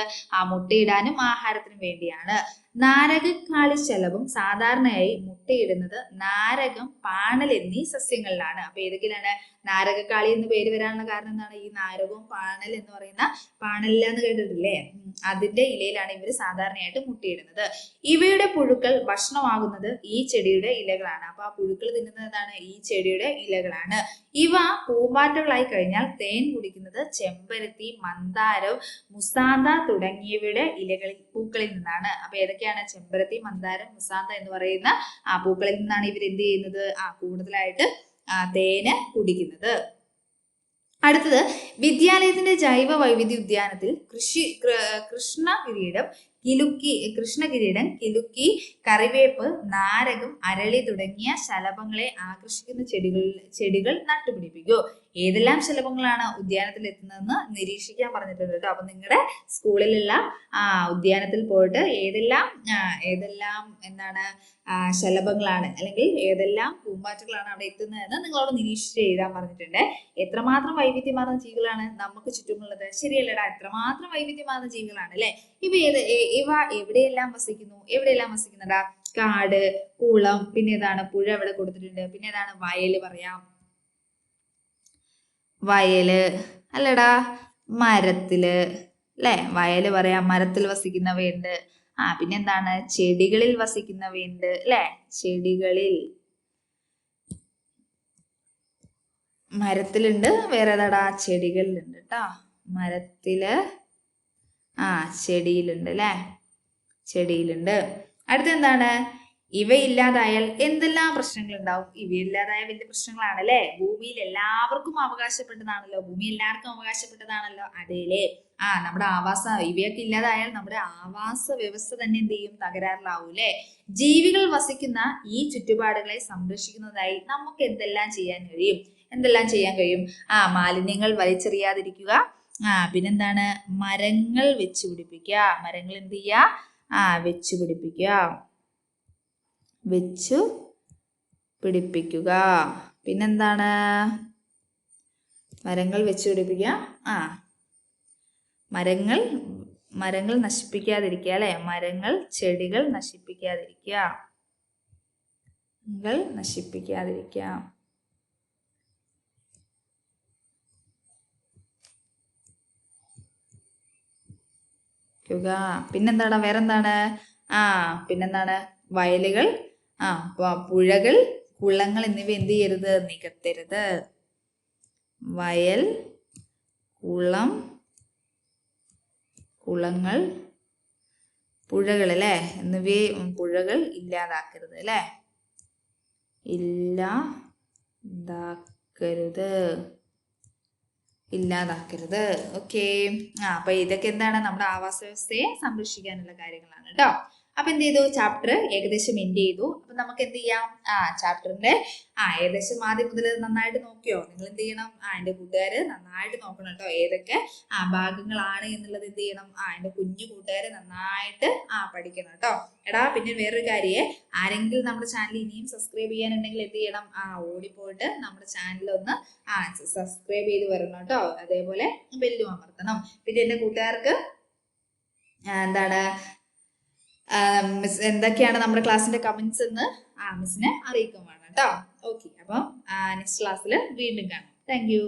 മുട്ടയിടാനും ആഹാരത്തിനും വേണ്ടിയാണ്. നാരകക്കാളി ശലഭം സാധാരണയായി മുട്ടയിടുന്നത് നാരകം, പാണൽ എന്നീ സസ്യങ്ങളിലാണ്. അപ്പൊ ഏതൊക്കെയാണ്? നാരകക്കാളി എന്ന് പേര് വരാനുള്ള കാരണം എന്താണ്? ഈ നാരകവും പാണൽ എന്ന് പറയുന്ന, പാണലില്ല എന്ന് കേട്ടിട്ടില്ലേ, അതിന്റെ ഇലയിലാണ് ഇവർ സാധാരണയായിട്ട് മുട്ടയിടുന്നത്. ഇവയുടെ പുഴുക്കൾ ഭക്ഷണമാകുന്നത് ഈ ചെടിയുടെ ഇലകളാണ്. അപ്പൊ ആ പുഴുക്കൾ തിന്നുന്നത് എന്താണ്? ഈ ചെടിയുടെ ഇലകളാണ്. ഇവ പൂമ്പാറ്റകളായി കഴിഞ്ഞാൽ തേൻ കുടിക്കുന്നത് ചെമ്പരത്തി, മന്ദാരം, മുസാന്ത തുടങ്ങിയവയുടെ ഇലകളിൽ, പൂക്കളിൽ നിന്നാണ്. അപ്പൊ ഏതൊക്കെയാണ്? ചെമ്പരത്തി, മന്ദാരം, മുസാന്ത എന്ന് പറയുന്ന പൂക്കളിൽ നിന്നാണ് ഇവർ എന്ത് ചെയ്യുന്നത്? കൂടുതലായിട്ട് തേന് കുടിക്കുന്നത്. അടുത്തത്, വിദ്യാലയത്തിന്റെ ജൈവ വൈവിധ്യ ഉദ്യാനത്തിൽ കൃഷ്ണകിരീടം, കിലുക്കി, കറിവേപ്പ്, നാരകം, അരളി തുടങ്ങിയ ശലഭങ്ങളെ ആകർഷിക്കുന്ന ചെടികൾ നട്ടുപിടിപ്പിക്കൂ. ഏതെല്ലാം ശലഭങ്ങളാണ് ഉദ്യാനത്തിൽ എത്തുന്നതെന്ന് നിരീക്ഷിക്കാൻ പറഞ്ഞിട്ടുണ്ട് കേട്ടോ. അപ്പൊ നിങ്ങളുടെ സ്കൂളിലുള്ള ഉദ്യാനത്തിൽ പോയിട്ട് ഏതെല്ലാം എന്താണ് ശലഭങ്ങളാണ് അല്ലെങ്കിൽ ഏതെല്ലാം പൂമ്പാറ്റകളാണ് അവിടെ എത്തുന്നതെന്ന് നിങ്ങളോട് നിരീക്ഷിച്ച് എഴുതാൻ പറഞ്ഞിട്ടുണ്ട്. എത്രമാത്രം വൈവിധ്യമാർന്ന ജീവികളാണ് നമുക്ക് ചുറ്റുമുള്ളത്? ശരിയല്ലടാ, എത്രമാത്രം വൈവിധ്യമാർന്ന ജീവികളാണ് അല്ലെ? ഇവ എവിടെയെല്ലാം വസിക്കുന്നടാ? കാട്, കുളം, പിന്നെ ഏതാണ്? പുഴ അവിടെ കൊടുത്തിട്ടുണ്ട്. പിന്നെ ഏതാണ്? വയല് പറയാം, വയല് അല്ലടാ, മരത്തില് അല്ലെ? വയല് പറയാം, മരത്തിൽ വസിക്കുന്നവയുണ്ട്. പിന്നെന്താണ്? ചെടികളിൽ വസിക്കുന്നവയുണ്ട് അല്ലെ? ചെടികളിൽ, മരത്തിലുണ്ട്, വേറെ ഏതാടാ? ചെടികളിലുണ്ട് കേട്ടോ. മരത്തില്, ചെടിയിലുണ്ട് അല്ലെ? ചെടിയിലുണ്ട്. അടുത്തെന്താണ്? ഇവയില്ലാതായാൽ എന്തെല്ലാം പ്രശ്നങ്ങൾ ഉണ്ടാവും? ഇവയില്ലാതായ വലിയ പ്രശ്നങ്ങളാണ് അല്ലെ? ഭൂമിയിൽ എല്ലാവർക്കും അവകാശപ്പെട്ടതാണല്ലോ, ഭൂമി എല്ലാവർക്കും അവകാശപ്പെട്ടതാണല്ലോ. അതേലേ, നമ്മുടെ ഇവയൊക്കെ ഇല്ലാതായാൽ നമ്മുടെ ആവാസ വ്യവസ്ഥ തന്നെ എന്ത് ചെയ്യും? തകരാറിലാവും അല്ലെ? ജീവികൾ വസിക്കുന്ന ഈ ചുറ്റുപാടുകളെ സംരക്ഷിക്കുന്നതായി നമുക്ക് എന്തെല്ലാം ചെയ്യാൻ കഴിയും? മാലിന്യങ്ങൾ വലിച്ചെറിയാതിരിക്കുക. പിന്നെന്താണ്? മരങ്ങൾ വെച്ചുപിടിപ്പിക്കുക. മരങ്ങൾ എന്ത് ചെയ്യുക? വെച്ചുപിടിപ്പിക്കുക. പിന്നെന്താണ്? മരങ്ങൾ വെച്ചുപിടിപ്പിക്കുക. മരങ്ങൾ നശിപ്പിക്കാതിരിക്കുക അല്ലെ? ചെടികൾ നശിപ്പിക്കാതിരിക്കുക. പിന്നെന്താണ്? വേറെന്താണ്? പിന്നെന്താണ്? വയലുകൾ, പുഴകൾ, കുളങ്ങൾ എന്നിവ എന്ത് ചെയ്യരുത്? നികത്തരുത്. വയൽ, കുളങ്ങൾ, പുഴകൾ അല്ലെ? പുഴകൾ ഇല്ലാതാക്കരുത് അല്ലെ? ഇല്ലാതാക്കരുത്. ഓക്കെ. അപ്പൊ ഇതൊക്കെ എന്താണ്? നമ്മുടെ ആവാസ വ്യവസ്ഥയെ സംരക്ഷിക്കാനുള്ള കാര്യങ്ങളാണ് കേട്ടോ. അപ്പൊ എന്ത് ചെയ്തു? ചാപ്റ്റർ ഏകദേശം എൻഡ് ചെയ്തു. അപ്പൊ നമുക്ക് എന്ത് ചെയ്യാം? ചാപ്റ്ററിന്റെ ഏകദേശം ആദ്യം മുതൽ നന്നായിട്ട് നോക്കിയോ? നിങ്ങൾ എന്ത് ചെയ്യണം? എന്റെ കൂട്ടുകാര് നന്നായിട്ട് നോക്കണം കേട്ടോ. ഏതൊക്കെ ഭാഗങ്ങളാണ് എന്നുള്ളത് എന്ത് ചെയ്യണം? എന്റെ കുഞ്ഞു കൂട്ടുകാര് നന്നായിട്ട് പഠിക്കണം കേട്ടോ. എടാ, പിന്നെ വേറൊരു കാര്യേ, ആരെങ്കിലും നമ്മുടെ ചാനൽ ഇനിയും സബ്സ്ക്രൈബ് ചെയ്യാനുണ്ടെങ്കിൽ എന്ത് ചെയ്യണം? ഓടിപ്പോയിട്ട് നമ്മുടെ ചാനൽ ഒന്ന് സബ്സ്ക്രൈബ് ചെയ്ത് വരണം കേട്ടോ. അതേപോലെ ബെല്ലും അമർത്തണം. പിന്നെ എന്റെ കൂട്ടുകാർക്ക് എന്താണ് മിസ് എന്തൊക്കെയാണ് നമ്മുടെ ക്ലാസ്സിന്റെ കമന്റ്സ് എന്ന് മിസ്സിനെ അറിയിക്കും വേണം കേട്ടോ. ഓക്കെ, അപ്പം നെക്സ്റ്റ് ക്ലാസ്സിൽ വീണ്ടും കാണാം. Thank you.